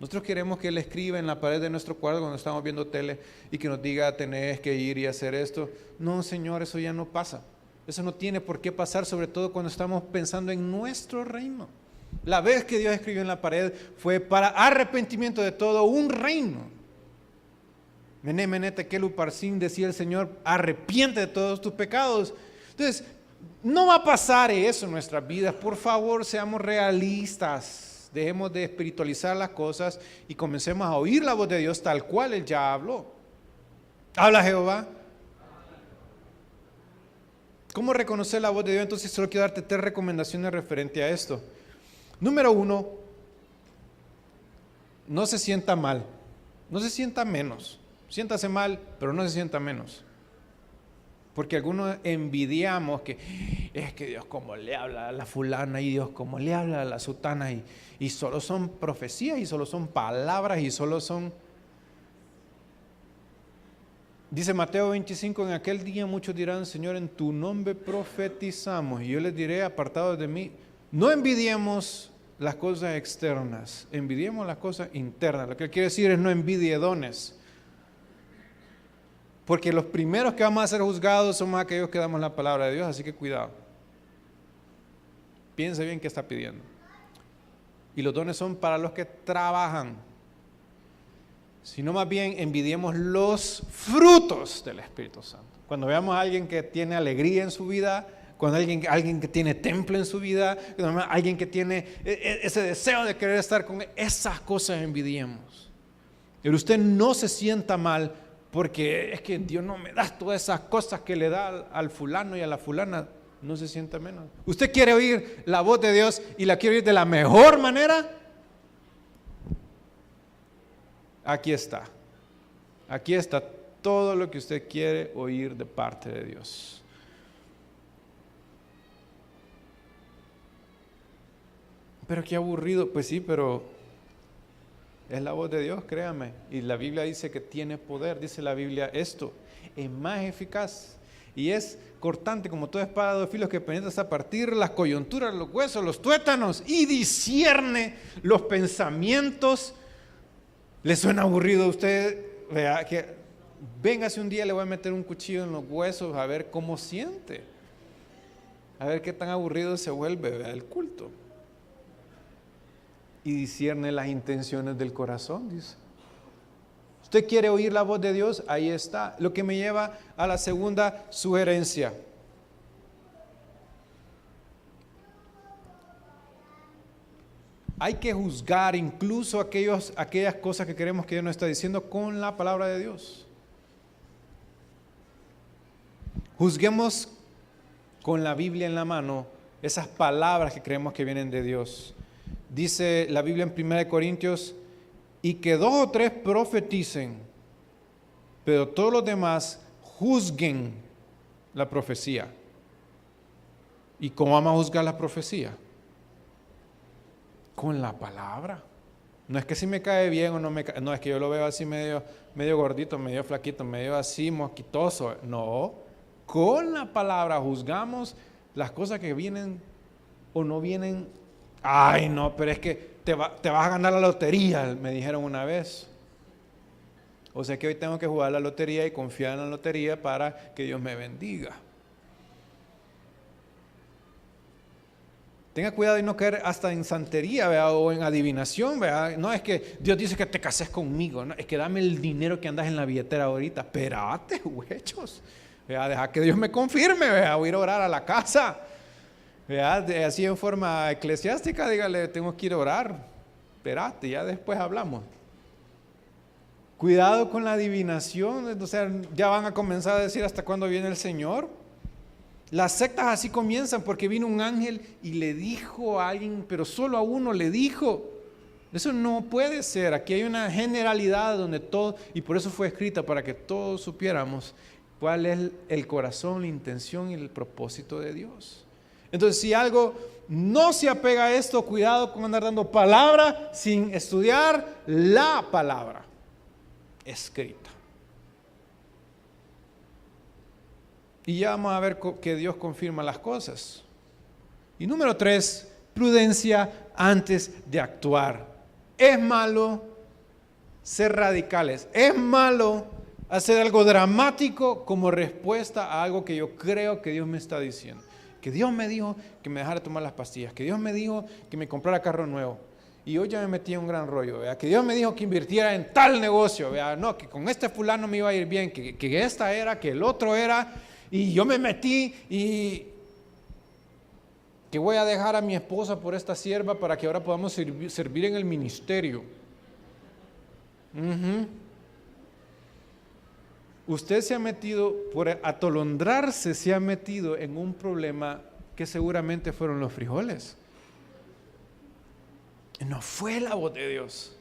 Nosotros queremos que Él escriba en la pared de nuestro cuarto cuando estamos viendo tele y que nos diga, tenés que ir y hacer esto. No, Señor, eso ya no pasa. Eso no tiene por qué pasar, sobre todo cuando estamos pensando en nuestro reino. La vez que Dios escribió en la pared fue para arrepentimiento de todo un reino. Mené, mené, tekel, uparsin, decía el Señor, arrepiente de todos tus pecados. Entonces, no va a pasar eso en nuestras vidas. Por favor, seamos realistas. Dejemos de espiritualizar las cosas y comencemos a oír la voz de Dios tal cual Él ya habló. Habla Jehová. ¿Cómo reconocer la voz de Dios? Entonces, solo quiero darte 3 recomendaciones referente a esto. Número 1, no se sienta mal, no se sienta menos. Siéntase mal, pero no se sienta menos. Porque algunos envidiamos que es que Dios como le habla a la fulana y Dios como le habla a la sutana y solo son profecías y solo son palabras y solo son... Dice Mateo 25, en aquel día muchos dirán, Señor, en tu nombre profetizamos. Y yo les diré, apartados de mí, no envidiemos las cosas externas, envidiemos las cosas internas. Lo que quiere decir es no envidie dones. Porque los primeros que vamos a ser juzgados somos aquellos que damos la palabra de Dios, así que cuidado. Piense bien qué está pidiendo. Y los dones son para los que trabajan. Sino más bien envidiemos los frutos del Espíritu Santo. Cuando veamos a alguien que tiene alegría en su vida, cuando alguien que tiene temple en su vida, alguien que tiene ese deseo de querer estar con él, esas cosas envidiemos. Pero usted no se sienta mal porque es que Dios no me da todas esas cosas que le da al fulano y a la fulana. No se sienta menos. ¿Usted quiere oír la voz de Dios y la quiere oír de la mejor manera? Aquí está. Aquí está todo lo que usted quiere oír de parte de Dios. Pero qué aburrido. Pues sí, pero es la voz de Dios, créame. Y la Biblia dice que tiene poder. Dice la Biblia esto, es más eficaz y es cortante como toda espada de dos filos que penetra hasta partir las coyunturas, los huesos, los tuétanos y discierne los pensamientos. ¿Le suena aburrido a usted? Vea que véngase un día, le voy a meter un cuchillo en los huesos a ver cómo siente. A ver qué tan aburrido se vuelve, vea, el culto. Y discierne las intenciones del corazón, dice. ¿Usted quiere oír la voz de Dios? Ahí está. Lo que me lleva a la segunda sugerencia. Hay que juzgar incluso aquellas cosas que queremos que Dios nos está diciendo con la palabra de Dios. Juzguemos con la Biblia en la mano esas palabras que creemos que vienen de Dios. Dice la Biblia en 1 Corintios, y que 2 o 3 profeticen, pero todos los demás juzguen la profecía. ¿Y cómo vamos a juzgar la profecía? Con la palabra. No es que si me cae bien o no me cae, no es que yo lo veo así medio gordito, medio flaquito, medio así mosquitoso. No, con la palabra juzgamos las cosas que vienen o no vienen. Ay, no, pero es que te vas a ganar la lotería, me dijeron una vez. O sea que hoy tengo que jugar la lotería y confiar en la lotería para que Dios me bendiga. Tenga cuidado y no caer hasta en santería, ¿verdad? O en adivinación, ¿verdad? No es que Dios dice que te cases conmigo, ¿no? Es que dame el dinero que andas en la billetera ahorita. Espérate, huechos. Deja que Dios me confirme, ¿verdad? Voy a ir a orar a la casa. ¿Verdad? Así en forma eclesiástica, dígale, tengo que ir a orar. Espérate, ya después hablamos. Cuidado con la adivinación, o sea, ya van a comenzar a decir hasta cuándo viene el Señor. Las sectas así comienzan porque vino un ángel y le dijo a alguien, pero solo a uno le dijo. Eso no puede ser. Aquí hay una generalidad donde todo, y por eso fue escrita para que todos supiéramos cuál es el corazón, la intención y el propósito de Dios. Entonces, si algo no se apega a esto, cuidado con andar dando palabra sin estudiar la palabra escrita. Y ya vamos a ver que Dios confirma las cosas. Y número 3, prudencia antes de actuar. Es malo ser radicales. Es malo hacer algo dramático como respuesta a algo que yo creo que Dios me está diciendo. Que Dios me dijo que me dejara tomar las pastillas. Que Dios me dijo que me comprara carro nuevo. Y hoy ya me metí en un gran rollo, ¿verdad? Que Dios me dijo que invirtiera en tal negocio, ¿verdad? No, que con este fulano me iba a ir bien, que esta era, que el otro era. Y yo me metí y que voy a dejar a mi esposa por esta sierva para que ahora podamos servir en el ministerio. Usted se ha metido, por atolondrarse, se ha metido en un problema que seguramente fueron los frijoles. No fue la voz de Dios.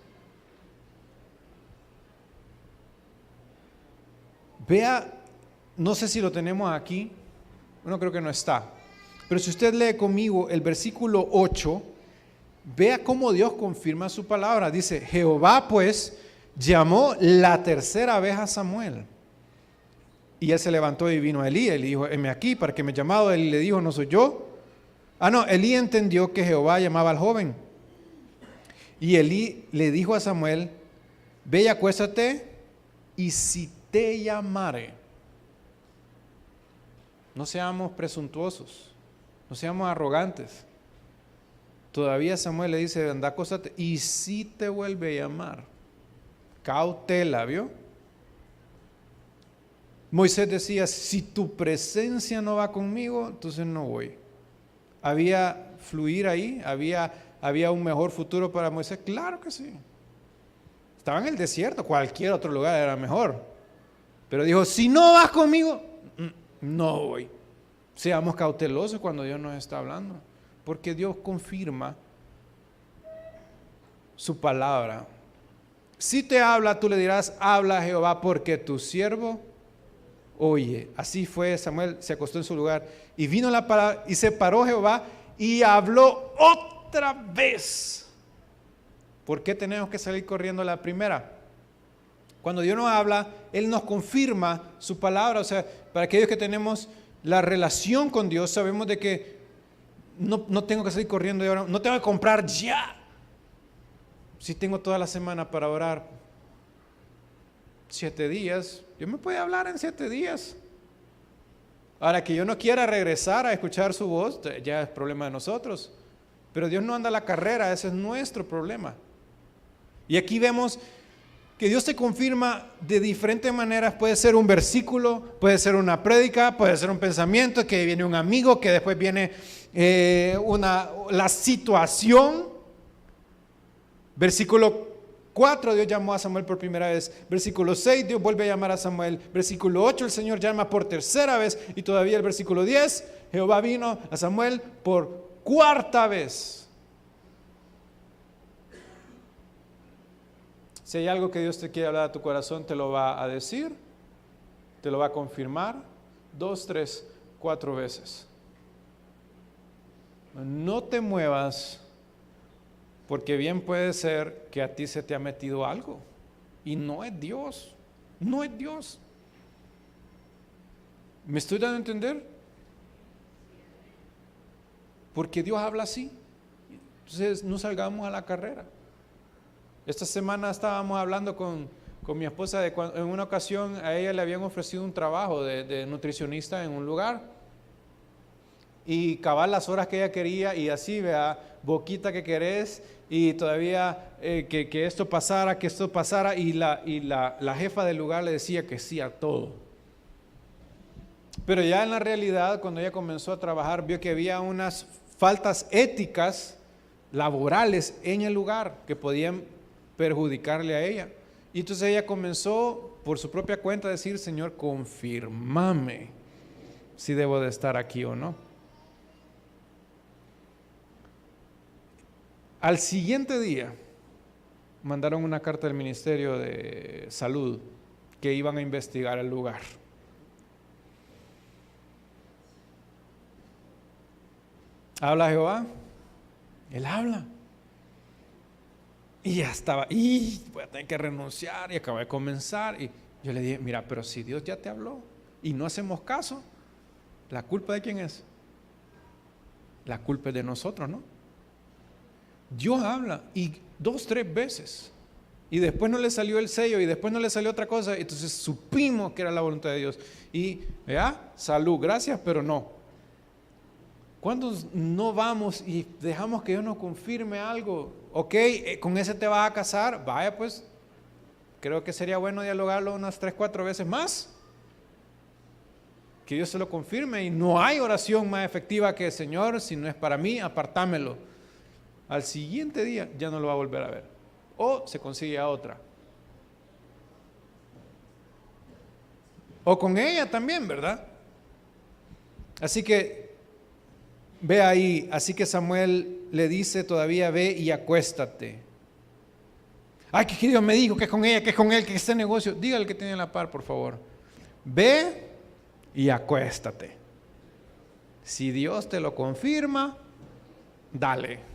Vea. No sé si lo tenemos aquí, bueno, creo que no está, pero si usted lee conmigo el versículo 8, vea cómo Dios confirma su palabra. Dice, Jehová pues llamó la tercera vez a Samuel, y él se levantó y vino a Elí, y le dijo, heme aquí, ¿para qué me he llamado? Él le dijo, no soy yo. Elí entendió que Jehová llamaba al joven, y Elí le dijo a Samuel, ve y acuéstate, y si te llamare. No seamos presuntuosos, no seamos arrogantes. Todavía Samuel le dice, anda, acóstate, y si te vuelve a llamar, cautela, ¿vio? Moisés decía, si tu presencia no va conmigo, entonces no voy. ¿Había fluir ahí? ¿Había un mejor futuro para Moisés? Claro que sí. Estaba en el desierto, cualquier otro lugar era mejor. Pero dijo, si no vas conmigo, no voy. Seamos cautelosos cuando Dios nos está hablando, porque Dios confirma su palabra. Si te habla, tú le dirás, habla Jehová, porque tu siervo oye. Así fue, Samuel se acostó en su lugar y vino la palabra y se paró Jehová y habló otra vez. ¿Por qué tenemos que salir corriendo la primera? Cuando Dios nos habla, Él nos confirma su palabra. O sea, para aquellos que tenemos la relación con Dios, sabemos de que no tengo que salir corriendo y ahora, no tengo que comprar ya. Si tengo toda la semana para orar 7 días, Dios me puede hablar en 7 días. Ahora, que yo no quiera regresar a escuchar su voz, ya es problema de nosotros. Pero Dios no anda a la carrera, ese es nuestro problema. Y aquí vemos que Dios te confirma de diferentes maneras. Puede ser un versículo, puede ser una prédica, puede ser un pensamiento, que viene un amigo, que después viene la situación. Versículo 4, Dios llamó a Samuel por primera vez. Versículo 6, Dios vuelve a llamar a Samuel. Versículo 8, el Señor llama por tercera vez. Y todavía el versículo 10, Jehová vino a Samuel por cuarta vez. Si hay algo que Dios te quiere hablar a tu corazón, te lo va a decir, te lo va a confirmar 2, 3, 4 veces. No te muevas, porque bien puede ser que a ti se te ha metido algo y no es Dios, no es Dios. ¿Me estoy dando a entender? Porque Dios habla así. Entonces no salgamos a la carrera. Esta semana estábamos hablando con mi esposa de cuando en una ocasión a ella le habían ofrecido un trabajo de nutricionista en un lugar y cabal las horas que ella quería y así, vea, boquita que querés y todavía que esto pasara y la jefa del lugar le decía que sí a todo. Pero ya en la realidad, cuando ella comenzó a trabajar, vio que había unas faltas éticas laborales en el lugar que podían perjudicarle a ella. Y entonces ella comenzó por su propia cuenta a decir: Señor, confírmame si debo de estar aquí o no. Al siguiente día mandaron una carta del Ministerio de Salud que iban a investigar el lugar. ¿Habla Jehová? Él habla. Y ya estaba, voy a tener que renunciar y acabo de comenzar. Y yo le dije: mira, pero si Dios ya te habló y no hacemos caso, ¿la culpa de quién es? La culpa es de nosotros, ¿no? Dios habla y 2, 3 veces y después no le salió el sello y después no le salió otra cosa, entonces supimos que era la voluntad de Dios y salud, gracias, pero no. ¿Cuántos no vamos y dejamos que Dios nos confirme algo? Ok, con ese te vas a casar, vaya pues, creo que sería bueno dialogarlo unas 3, 4 veces más, que Dios se lo confirme. Y no hay oración más efectiva que: Señor, si no es para mí, apartámelo. Al siguiente día ya no lo va a volver a ver, o se consigue a otra, o con ella también, ¿verdad? Así que ve ahí, así que Samuel le dice todavía: ve y acuéstate. Ay, que Dios me dijo que es con ella, que es con él, que este negocio. Dígale que tiene la par, por favor. Ve y acuéstate. Si Dios te lo confirma, dale.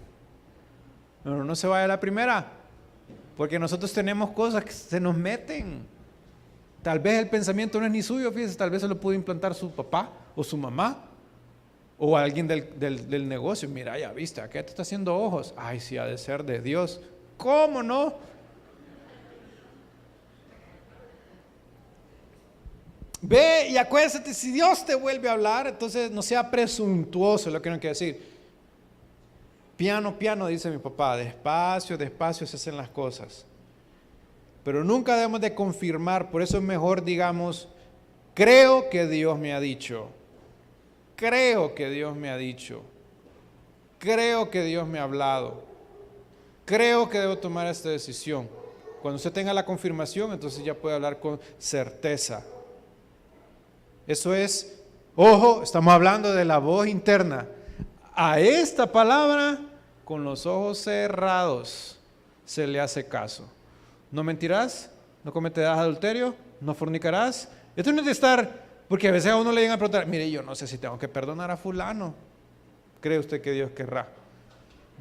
Pero no se vaya a la primera, porque nosotros tenemos cosas que se nos meten. Tal vez el pensamiento no es ni suyo, fíjese, tal vez se lo pudo implantar su papá o su mamá. O alguien del negocio: mira, ya viste, acá te está haciendo ojos. Ay, sí, ha de ser de Dios. ¿Cómo no? Ve y acuérdate, si Dios te vuelve a hablar, entonces no sea presuntuoso, lo que no quiero decir. Piano, piano, dice mi papá, despacio, despacio se hacen las cosas. Pero nunca debemos de confirmar, por eso es mejor, digamos, creo que Dios me ha dicho. Creo que Dios me ha dicho, creo que Dios me ha hablado, creo que debo tomar esta decisión. Cuando usted tenga la confirmación, entonces ya puede hablar con certeza. Eso es, ojo, estamos hablando de la voz interna. A esta palabra, con los ojos cerrados, se le hace caso. No mentirás, no cometerás adulterio, no fornicarás. Esto no es de estar... Porque a veces a uno le llegan a preguntar: mire, yo no sé si tengo que perdonar a fulano. ¿Cree usted que Dios querrá?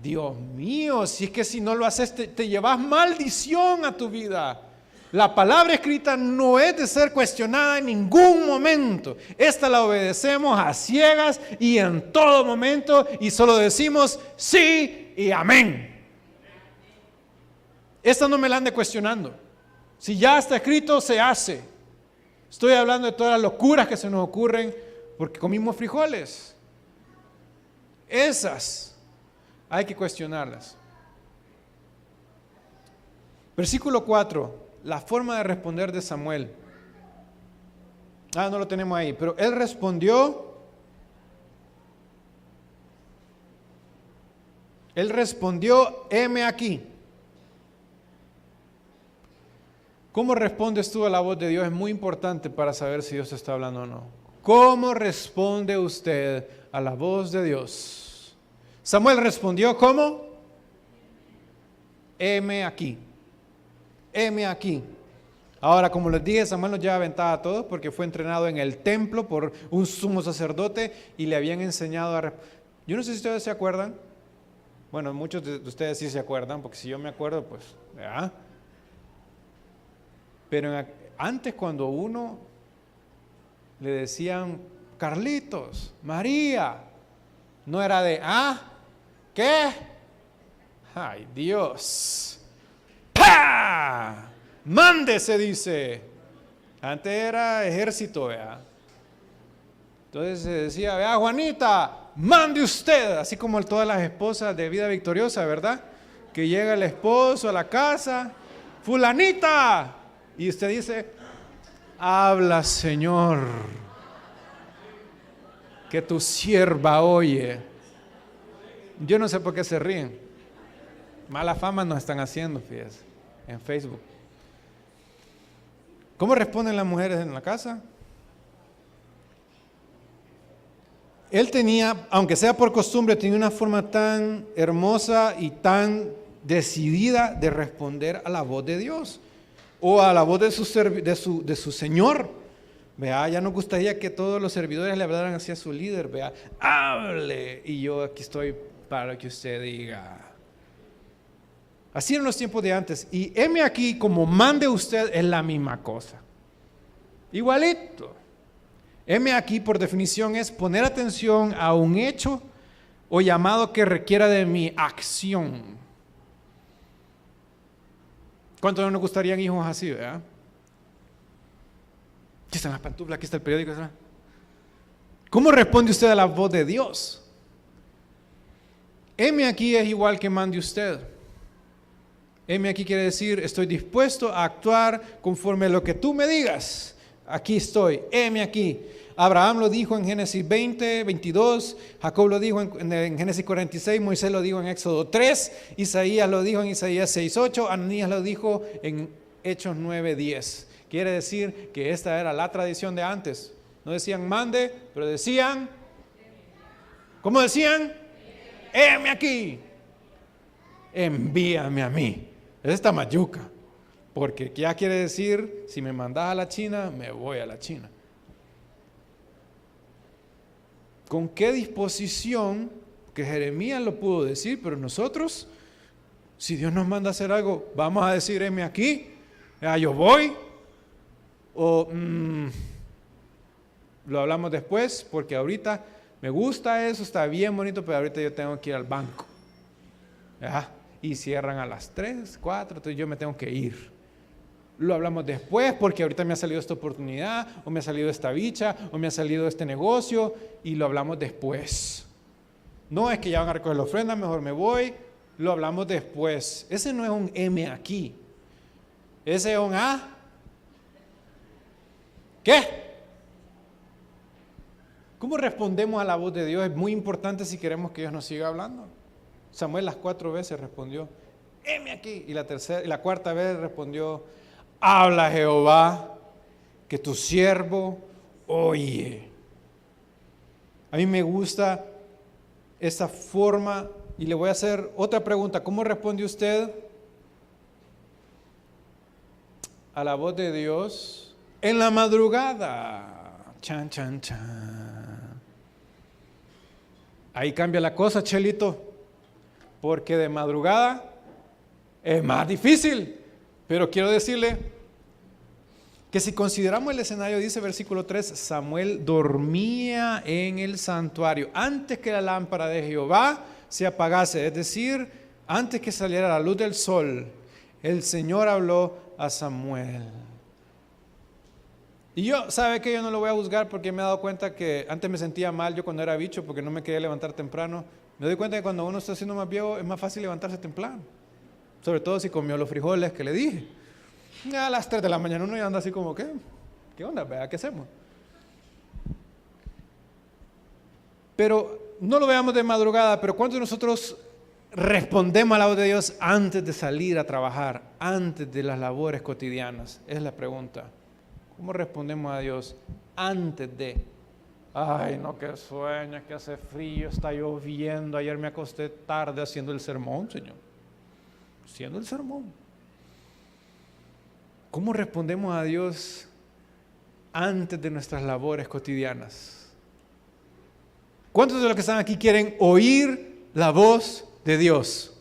Dios mío, si es que si no lo haces te llevas maldición a tu vida. La palabra escrita no es de ser cuestionada en ningún momento. Esta la obedecemos a ciegas y en todo momento, y solo decimos sí y amén. Esta no me la ande cuestionando. Si ya está escrito, se hace. Estoy hablando de todas las locuras que se nos ocurren porque comimos frijoles. Esas hay que cuestionarlas. Versículo 4. la forma de responder de Samuel. No lo tenemos ahí, pero él respondió. Heme aquí. ¿Cómo respondes tú a la voz de Dios? Es muy importante para saber si Dios está hablando o no. ¿Cómo responde usted a la voz de Dios? Samuel respondió, ¿cómo? Heme aquí. Heme aquí. Ahora, como les dije, Samuel nos lleva ventaja a todos porque fue entrenado en el templo por un sumo sacerdote y le habían enseñado a... Yo no sé si ustedes se acuerdan. Bueno, muchos de ustedes sí se acuerdan, porque si yo me acuerdo, pues, ¿verdad? Pero antes cuando uno le decían, Carlitos, María, no era de, ¿qué? Ay, Dios. ¡Pah! Mande, se dice. Antes era ejército, ¿verdad? Entonces se decía, vea, Juanita, mande usted, así como todas las esposas de Vida Victoriosa, ¿verdad? Que llega el esposo a la casa, fulanita, y usted dice, habla, Señor, que tu sierva oye. Yo no sé por qué se ríen. Mala fama nos están haciendo, fíjense, en Facebook. ¿Cómo responden las mujeres en la casa? Él tenía, aunque sea por costumbre, tenía una forma tan hermosa y tan decidida de responder a la voz de Dios o a la voz de su Señor. Vea, ya nos gustaría que todos los servidores le hablaran hacia su líder. Vea, hable y yo aquí estoy para que usted diga. Así eran los tiempos de antes. Y heme aquí, como mande usted, es la misma cosa. Igualito. Heme aquí, por definición, es poner atención a un hecho o llamado que requiera de mi acción. ¿Cuántos no nos gustarían hijos así, verdad? Aquí están las pantuflas, aquí está el periódico. ¿Verdad? ¿Cómo responde usted a la voz de Dios? Heme aquí es igual que mande usted. Heme aquí quiere decir, estoy dispuesto a actuar conforme a lo que tú me digas. Aquí estoy, heme aquí. Abraham lo dijo en Génesis 20, 22, Jacob lo dijo en Génesis 46, Moisés lo dijo en Éxodo 3, Isaías lo dijo en Isaías 6, 8, Ananías lo dijo en Hechos 9, 10. Quiere decir que esta era la tradición de antes. No decían mande, pero decían, ¿cómo decían? Heme aquí, envíame a mí. Es esta mayuca, porque ya quiere decir, si me mandas a la China, me voy a la China. ¿Con qué disposición? Que Jeremías lo pudo decir, pero nosotros, si Dios nos manda a hacer algo, vamos a decir, heme aquí, yo voy, o lo hablamos después, porque ahorita me gusta eso, está bien bonito, pero ahorita yo tengo que ir al banco. Y cierran a las 3, 4, entonces yo me tengo que ir. Lo hablamos después porque ahorita me ha salido esta oportunidad, o me ha salido esta bicha, o me ha salido este negocio, y lo hablamos después. No es que ya van a recoger la ofrenda, mejor me voy, lo hablamos después. Ese no es un heme aquí. Ese es un ¿qué? ¿Cómo respondemos a la voz de Dios? Es muy importante si queremos que Dios nos siga hablando. Samuel las 4 veces respondió, heme aquí. Y la cuarta vez respondió, habla Jehová, que tu siervo oye. A mí me gusta esta forma y le voy a hacer otra pregunta. ¿Cómo responde usted a la voz de Dios en la madrugada? Chan, chan, chan. Ahí cambia la cosa, Chelito. Porque de madrugada es más difícil. Pero quiero decirle que si consideramos el escenario, dice versículo 3, Samuel dormía en el santuario antes que la lámpara de Jehová se apagase. Es decir, antes que saliera la luz del sol, el Señor habló a Samuel. Y yo, ¿sabe qué? Yo no lo voy a juzgar porque me he dado cuenta que antes me sentía mal yo cuando era bicho porque no me quería levantar temprano. Me doy cuenta que cuando uno está haciendo más viejo es más fácil levantarse temprano. Sobre todo si comió los frijoles que le dije. A las 3 de la mañana uno ya anda así como, ¿qué onda? Vea, ¿qué hacemos? Pero no lo veamos de madrugada, pero ¿cuántos de nosotros respondemos a la voz de Dios antes de salir a trabajar, antes de las labores cotidianas? Es la pregunta. ¿Cómo respondemos a Dios antes de? Ay, no, qué sueño, que hace frío, está lloviendo. Ayer me acosté tarde haciendo el sermón, Señor. Haciendo el sermón. ¿Cómo respondemos a Dios antes de nuestras labores cotidianas? ¿Cuántos de los que están aquí quieren oír la voz de Dios?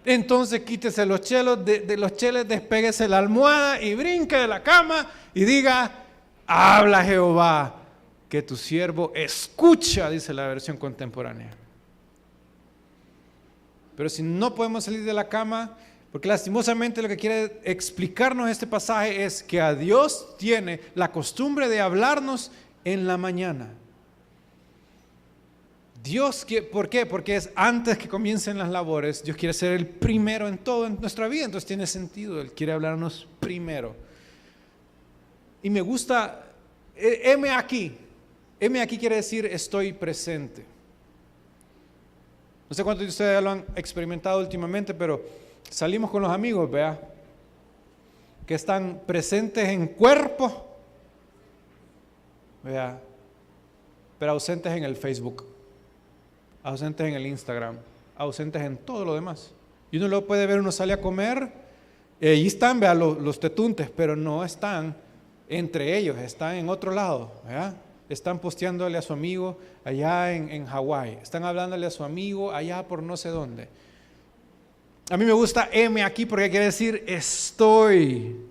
Entonces quítese los chelos, de los cheles, despéguese la almohada y brinque de la cama y diga: habla Jehová, que tu siervo escucha, dice la versión contemporánea. Pero si no podemos salir de la cama, porque lastimosamente lo que quiere explicarnos este pasaje es que a Dios tiene la costumbre de hablarnos en la mañana. Dios, ¿por qué? Porque es antes que comiencen las labores. Dios quiere ser el primero en todo en nuestra vida, entonces tiene sentido, Él quiere hablarnos primero. Y me gusta, heme aquí quiere decir estoy presente. No sé cuántos de ustedes lo han experimentado últimamente, pero salimos con los amigos, vea, que están presentes en cuerpo, vea, pero ausentes en el Facebook, ausentes en el Instagram, ausentes en todo lo demás. Y uno lo puede ver, uno sale a comer, y ahí están, vea, los tetuntes, pero no están entre ellos, están en otro lado, vea. Están posteándole a su amigo allá en Hawái, están hablándole a su amigo allá por no sé dónde. A mí me gusta heme aquí porque quiere decir estoy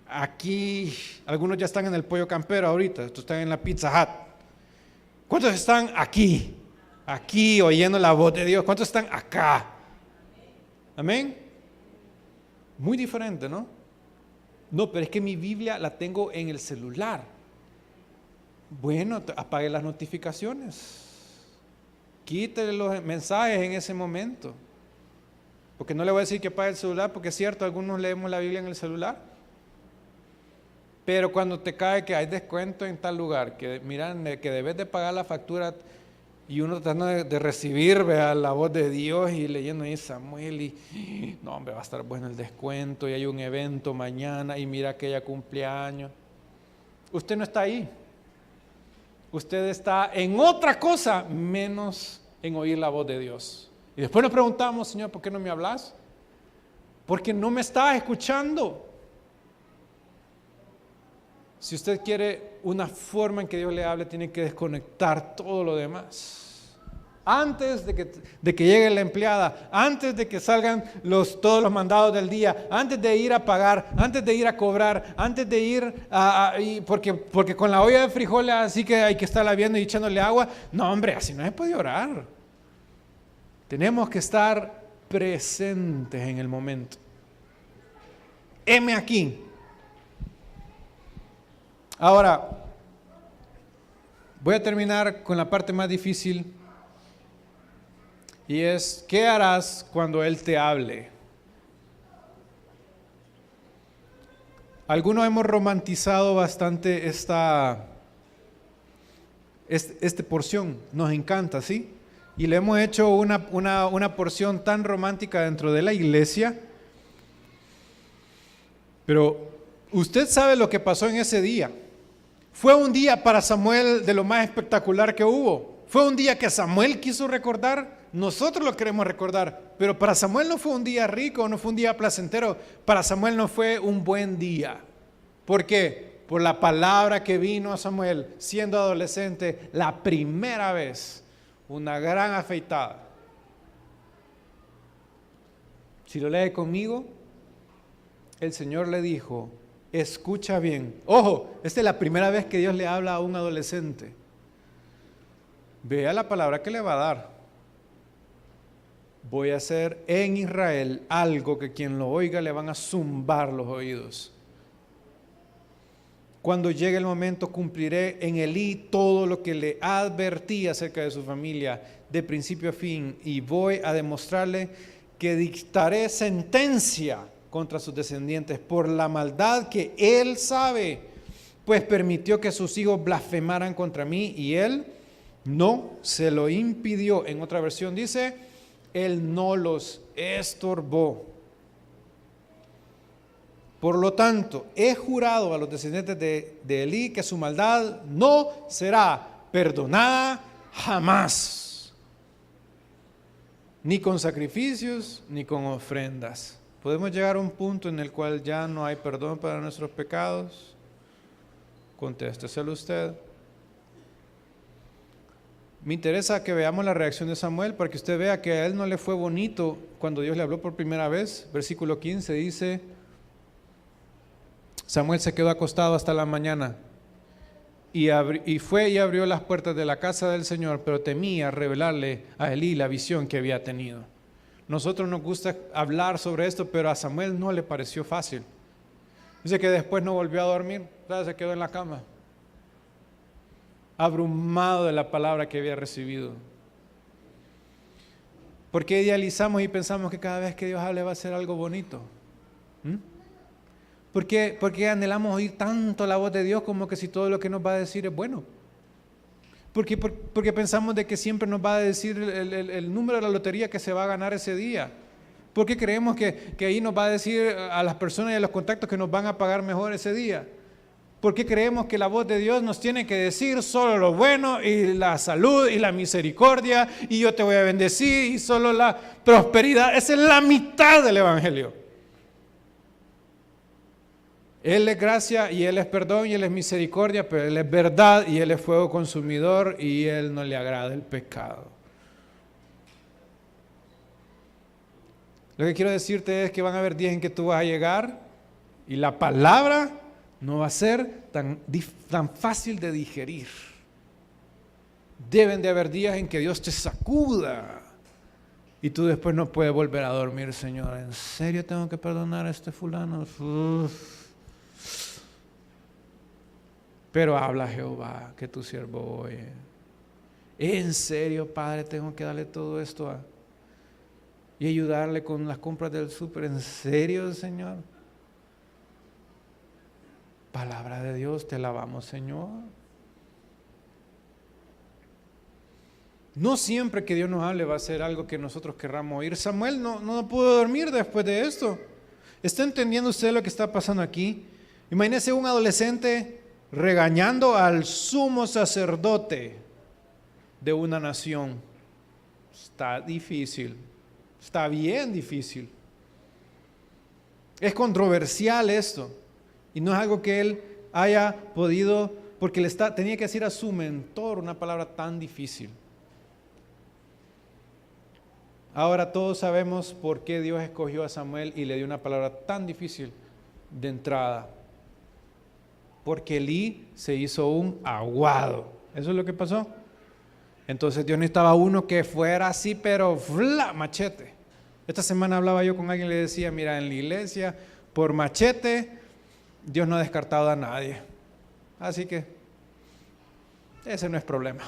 aquí. Algunos ya están en el pollo campero ahorita, estos están en la Pizza Hut. ¿Cuántos están aquí? Aquí oyendo la voz de Dios. ¿Cuántos están acá? Amén. Muy diferente, ¿no? No, pero es que mi Biblia la tengo en el celular. Bueno, apague las notificaciones. Quítele los mensajes en ese momento. Porque no le voy a decir que apague el celular, porque es cierto, algunos leemos la Biblia en el celular. Pero cuando te cae que hay descuento en tal lugar, que miran que debes de pagar la factura y uno tratando de recibir, vea, la voz de Dios y leyendo ahí Samuel y no, hombre, va a estar bueno el descuento y hay un evento mañana y mira que ella cumpleaños. Usted no está ahí. Usted está en otra cosa menos en oír la voz de Dios. Y después nos preguntamos: Señor, ¿por qué no me hablas? Porque no me estás escuchando. Si usted quiere una forma en que Dios le hable, tiene que desconectar todo lo demás. Antes de que llegue la empleada, antes de que salgan todos los mandados del día, antes de ir a pagar, antes de ir a cobrar, antes de ir porque con la olla de frijoles así que hay que estarla viendo y echándole agua. No, hombre, así no se puede orar. Tenemos que estar presentes en el momento. Heme aquí. Ahora, voy a terminar con la parte más difícil. Y es, ¿qué harás cuando Él te hable? Algunos hemos romantizado bastante esta porción, nos encanta, ¿sí? Y le hemos hecho una porción tan romántica dentro de la iglesia. Pero usted sabe lo que pasó en ese día. Fue un día para Samuel de lo más espectacular que hubo. Fue un día que Samuel quiso recordar. Nosotros lo queremos recordar, pero para Samuel no fue un día rico, no fue un día placentero. Para Samuel no fue un buen día. ¿Por qué? Por la palabra que vino a Samuel siendo adolescente la primera vez, una gran afeitada. Si lo lee conmigo, el Señor le dijo: escucha bien. Ojo, esta es la primera vez que Dios le habla a un adolescente. Vea la palabra que le va a dar. Voy a hacer en Israel algo que quien lo oiga le van a zumbar los oídos. Cuando llegue el momento, cumpliré en Elí todo lo que le advertí acerca de su familia, de principio a fin, y voy a demostrarle que dictaré sentencia contra sus descendientes por la maldad que él sabe, pues permitió que sus hijos blasfemaran contra mí y él no se lo impidió. En otra versión dice, él no los estorbó. Por lo tanto, he jurado a los descendientes de Elí que su maldad no será perdonada jamás, ni con sacrificios, ni con ofrendas. ¿Podemos llegar a un punto en el cual ya no hay perdón para nuestros pecados? Contésteselo usted. Me interesa que veamos la reacción de Samuel para que usted vea que a él no le fue bonito cuando Dios le habló por primera vez. Versículo 15 dice, Samuel se quedó acostado hasta la mañana y fue y abrió las puertas de la casa del Señor, pero temía revelarle a Elí la visión que había tenido. Nosotros nos gusta hablar sobre esto, pero a Samuel no le pareció fácil. Dice que después no volvió a dormir, se quedó en la cama, abrumado de la palabra que había recibido. ¿Por qué idealizamos y pensamos que cada vez que Dios hable va a ser algo bonito? ¿Por qué anhelamos oír tanto la voz de Dios como que si todo lo que nos va a decir es bueno? Porque pensamos de que siempre nos va a decir el número de la lotería que se va a ganar ese día. ¿Por qué creemos que ahí nos va a decir a las personas y a los contactos que nos van a pagar mejor ese día? ¿Por qué creemos que la voz de Dios nos tiene que decir solo lo bueno y la salud y la misericordia y yo te voy a bendecir y solo la prosperidad? Esa es la mitad del Evangelio. Él es gracia y Él es perdón y Él es misericordia, pero Él es verdad y Él es fuego consumidor y Él no le agrada el pecado. Lo que quiero decirte es que van a haber días en que tú vas a llegar y la palabra no va a ser tan fácil de digerir. Deben de haber días en que Dios te sacuda y tú después no puedes volver a dormir. Señor, ¿en serio tengo que perdonar a este fulano? Pero habla Jehová, que tu siervo oye. ¿En serio, Padre, tengo que darle todo esto y ayudarle con las compras del súper? ¿En serio, Señor? Palabra de Dios, te alabamos, Señor. No siempre que Dios nos hable va a ser algo que nosotros querramos oír. Samuel no pudo dormir después de esto. ¿Está entendiendo usted lo que está pasando aquí? Imagínese un adolescente regañando al sumo sacerdote de una nación. Está difícil, está bien difícil. Es controversial esto. Y no es algo que él haya podido, porque tenía que decir a su mentor una palabra tan difícil. Ahora todos sabemos por qué Dios escogió a Samuel y le dio una palabra tan difícil de entrada. Porque Elí se hizo un aguado. Eso es lo que pasó. Entonces Dios necesitaba uno que fuera así, pero machete. Esta semana hablaba yo con alguien y le decía, mira, en la iglesia, por machete, Dios no ha descartado a nadie. Así que ese no es problema.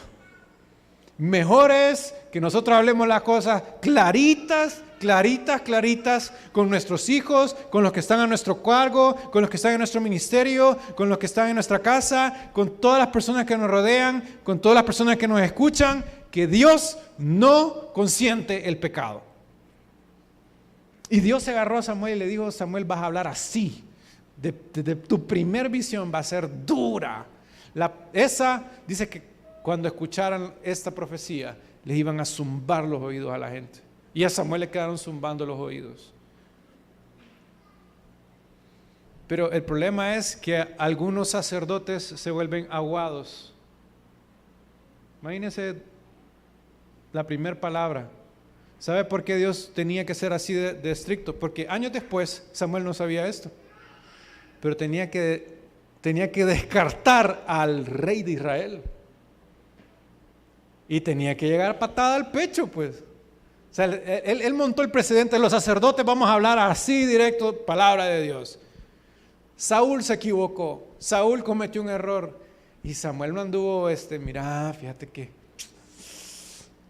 Mejor es que nosotros hablemos las cosas claritas con nuestros hijos, con los que están a nuestro cargo, con los que están en nuestro ministerio, con los que están en nuestra casa, con todas las personas que nos rodean, con todas las personas que nos escuchan, que Dios no consiente el pecado. Y Dios se agarró a Samuel y le dijo, Samuel, vas a hablar así. Tu primer visión va a ser dura. Esa dice que cuando escucharan esta profecía, les iban a zumbar los oídos a la gente. Y a Samuel le quedaron zumbando los oídos. Pero el problema es que algunos sacerdotes se vuelven aguados. Imagínense la primera palabra. ¿Sabe por qué Dios tenía que ser así de estricto? Porque años después Samuel no sabía esto. Pero tenía que descartar al rey de Israel. Y tenía que llegar patada al pecho, pues. O sea, él montó el precedente. Los sacerdotes vamos a hablar así directo, palabra de Dios. Saúl se equivocó. Saúl cometió un error. Y Samuel no anduvo, mira, fíjate que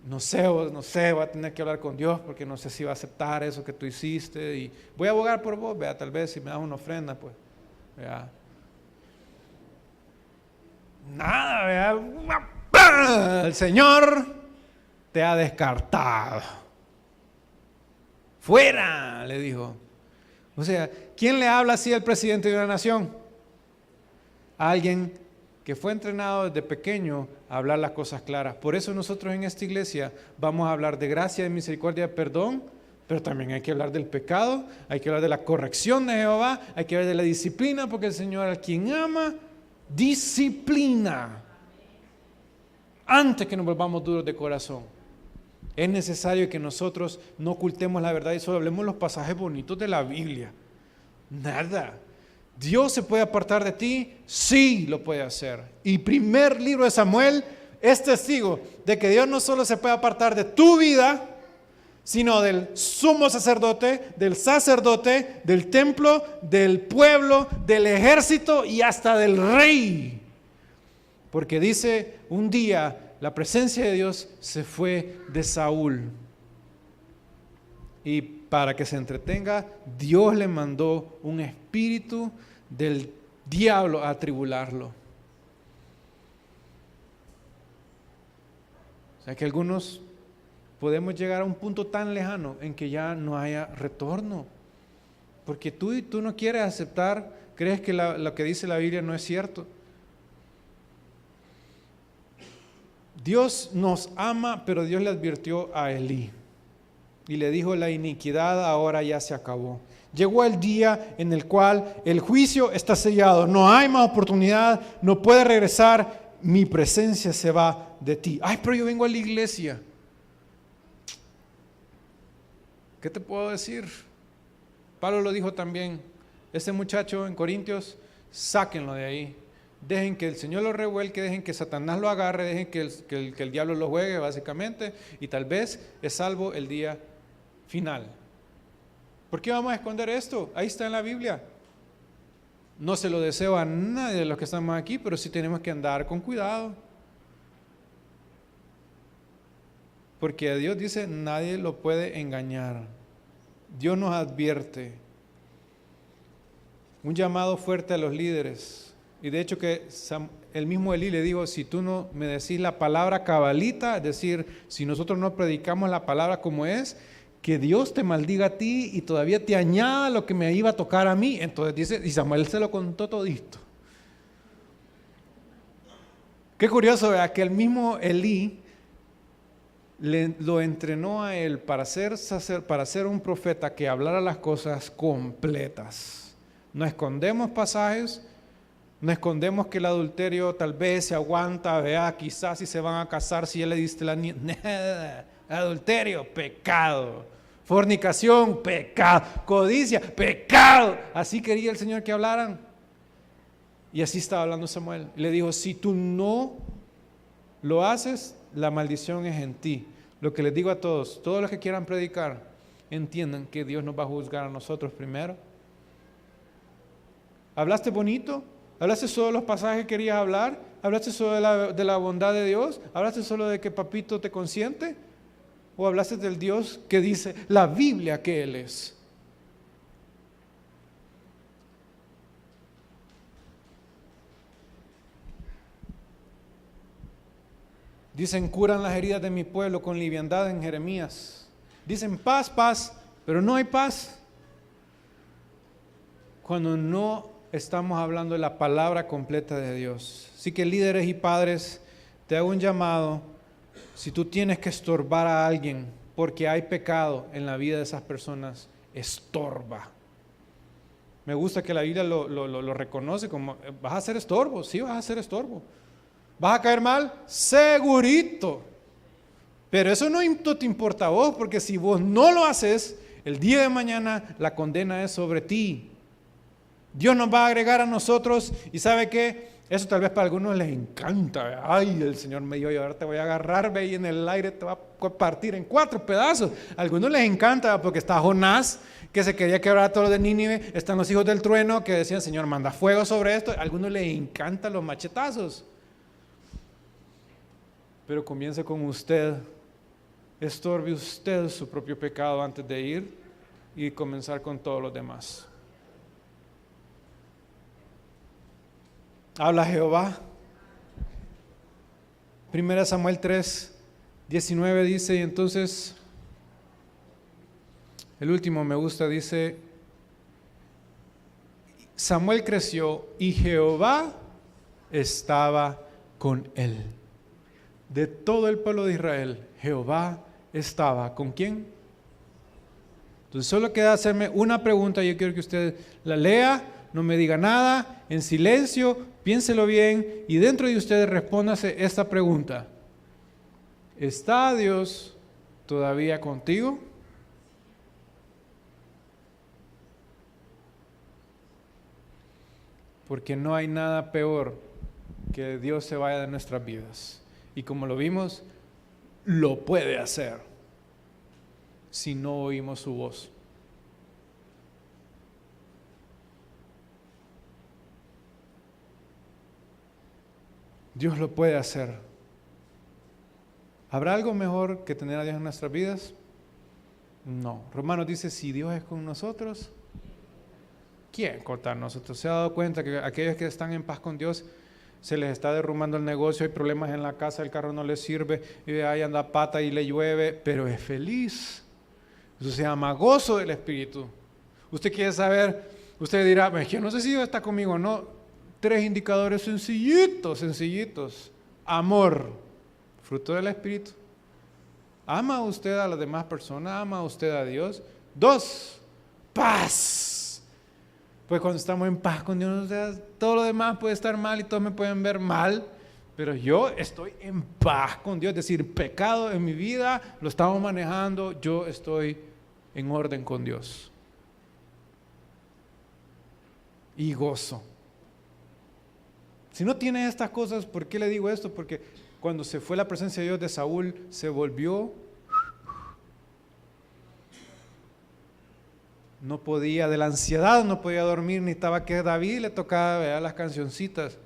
no sé, voy a tener que hablar con Dios porque no sé si va a aceptar eso que tú hiciste y voy a abogar por vos, vea, tal vez si me das una ofrenda, pues, vea. Nada, vea, el Señor te ha descartado. Fuera, le dijo. O sea, ¿quién le habla así al presidente de una nación? Alguien que fue entrenado desde pequeño a hablar las cosas claras. Por eso nosotros en esta iglesia vamos a hablar de gracia, de misericordia, de perdón, pero también hay que hablar del pecado, hay que hablar de la corrección de Jehová, hay que hablar de la disciplina, porque el Señor a quien ama, disciplina. Antes que nos volvamos duros de corazón. Es necesario que nosotros no ocultemos la verdad y solo hablemos los pasajes bonitos de la Biblia. Nada. ¿Dios se puede apartar de ti? Sí, lo puede hacer. Y primer libro de Samuel es testigo de que Dios no solo se puede apartar de tu vida, sino del sumo sacerdote, del templo, del pueblo, del ejército y hasta del rey. Porque dice, un día la presencia de Dios se fue de Saúl. Y para que se entretenga, Dios le mandó un espíritu del diablo a atribularlo. O sea que algunos podemos llegar a un punto tan lejano en que ya no haya retorno. Porque tú no quieres aceptar, crees que lo que dice la Biblia no es cierto. Dios nos ama, pero Dios le advirtió a Elí y le dijo: la iniquidad ahora ya se acabó. Llegó el día en el cual el juicio está sellado, no hay más oportunidad, no puede regresar, mi presencia se va de ti. Ay, pero yo vengo a la iglesia. ¿Qué te puedo decir? Pablo lo dijo también, este muchacho en Corintios, sáquenlo de ahí. Dejen que el Señor lo revuelque, dejen que Satanás lo agarre, dejen que el diablo lo juegue básicamente, y tal vez es salvo el día final. ¿Por qué vamos a esconder esto? Ahí está en la Biblia. No se lo deseo a nadie de los que estamos aquí, pero sí tenemos que andar con cuidado. Porque a Dios dice, nadie lo puede engañar. Dios nos advierte. Un llamado fuerte a los líderes. Y de hecho que el mismo Elí le dijo, si tú no me decís la palabra cabalita, es decir, si nosotros no predicamos la palabra como es, que Dios te maldiga a ti y todavía te añada lo que me iba a tocar a mí. Entonces dice, y Samuel se lo contó todito. Qué curioso, ¿verdad? Que el mismo Elí lo entrenó a él para ser un profeta que hablara las cosas completas. No escondemos pasajes. No escondemos que el adulterio tal vez se aguanta, vea, quizás si se van a casar, si ya le diste la niña. Nada. Adulterio, pecado. Fornicación, pecado. Codicia, pecado. Así quería el Señor que hablaran. Y así estaba hablando Samuel. Y le dijo, si tú no lo haces, la maldición es en ti. Lo que les digo a todos los que quieran predicar, entiendan que Dios nos va a juzgar a nosotros primero. ¿Hablaste bonito? ¿Hablaste solo de los pasajes que querías hablar? ¿Hablaste solo de la bondad de Dios? ¿Hablaste solo de que papito te consiente? ¿O hablaste del Dios que dice la Biblia que Él es? Dicen, curan las heridas de mi pueblo con liviandad en Jeremías. Dicen paz, paz, pero no hay paz. Cuando no estamos hablando de la palabra completa de Dios. Así que líderes y padres, te hago un llamado. Si tú tienes que estorbar a alguien porque hay pecado en la vida de esas personas, estorba. Me gusta que la Biblia lo reconoce como, vas a ser estorbo, sí vas a ser estorbo. ¿Vas a caer mal? Segurito. Pero eso no te importa a vos, porque si vos no lo haces, el día de mañana la condena es sobre ti. Dios nos va a agregar a nosotros y ¿sabe qué? Eso tal vez para algunos les encanta. Ay, el Señor me dijo, y ahora te voy a agarrar, ve, y en el aire te va a partir en 4 pedazos. A algunos les encanta porque está Jonás, que se quería quebrar a todos los de Nínive. Están los hijos del trueno que decían, Señor, manda fuego sobre esto. A algunos les encantan los machetazos. Pero comienza con usted estorbe usted su propio pecado antes de ir y comenzar con todos los demás. Habla Jehová. 1 Samuel 3:19 dice, y entonces el último me gusta, dice, Samuel creció y Jehová estaba con él. De todo el pueblo de Israel, Jehová estaba ¿con quién? Entonces solo queda hacerme una pregunta. Yo quiero que usted la lea, no me diga nada, en silencio, piénselo bien y dentro de usted respóndase esta pregunta: ¿está Dios todavía contigo? Porque no hay nada peor que Dios se vaya de nuestras vidas. Y como lo vimos, lo puede hacer si no oímos su voz. Dios lo puede hacer. ¿Habrá algo mejor que tener a Dios en nuestras vidas? No. Romanos dice, si Dios es con nosotros, ¿quién contra nosotros? ¿Se ha dado cuenta que aquellos que están en paz con Dios se les está derrumbando el negocio, hay problemas en la casa, el carro no les sirve, y ahí anda pata y le llueve, pero es feliz? Eso se llama gozo del Espíritu. Usted quiere saber, usted dirá, yo no sé si Dios está conmigo o no. 3 indicadores sencillitos. Amor, fruto del Espíritu. ¿Ama usted a las demás personas? ¿Ama usted a Dios? 2, paz. Pues cuando estamos en paz con Dios, o sea, todo lo demás puede estar mal y todos me pueden ver mal, pero yo estoy en paz con Dios. Es decir, pecado en mi vida lo estamos manejando, yo estoy en orden con Dios. Y gozo. Si no tiene estas cosas, ¿por qué le digo esto? Porque cuando se fue la presencia de Dios de Saúl, se volvió, no podía, de la ansiedad no podía dormir, ni estaba que David le tocaba ver las cancioncitas.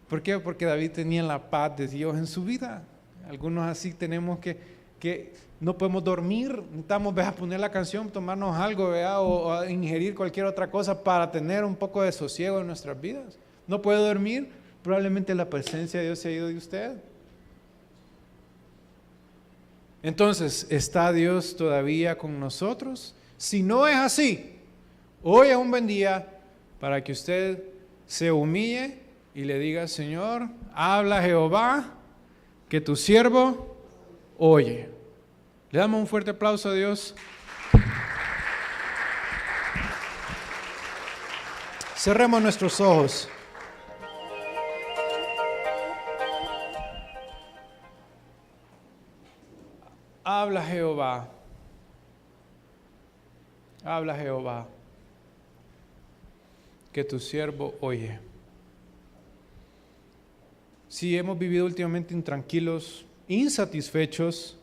¿Por qué? Porque David tenía la paz de Dios en su vida. Algunos así tenemos que no podemos dormir, necesitamos poner la canción, tomarnos algo, o ingerir cualquier otra cosa para tener un poco de sosiego en nuestras vidas. No puede dormir, probablemente la presencia de Dios se ha ido de usted. Entonces, ¿está Dios todavía con nosotros? Si no es así, hoy es un buen día para que usted se humille y le diga, Señor, habla Jehová, que tu siervo oye. Le damos un fuerte aplauso a Dios. Cerremos nuestros ojos. Habla Jehová. Habla Jehová, que tu siervo oye. Si hemos vivido últimamente intranquilos, insatisfechos,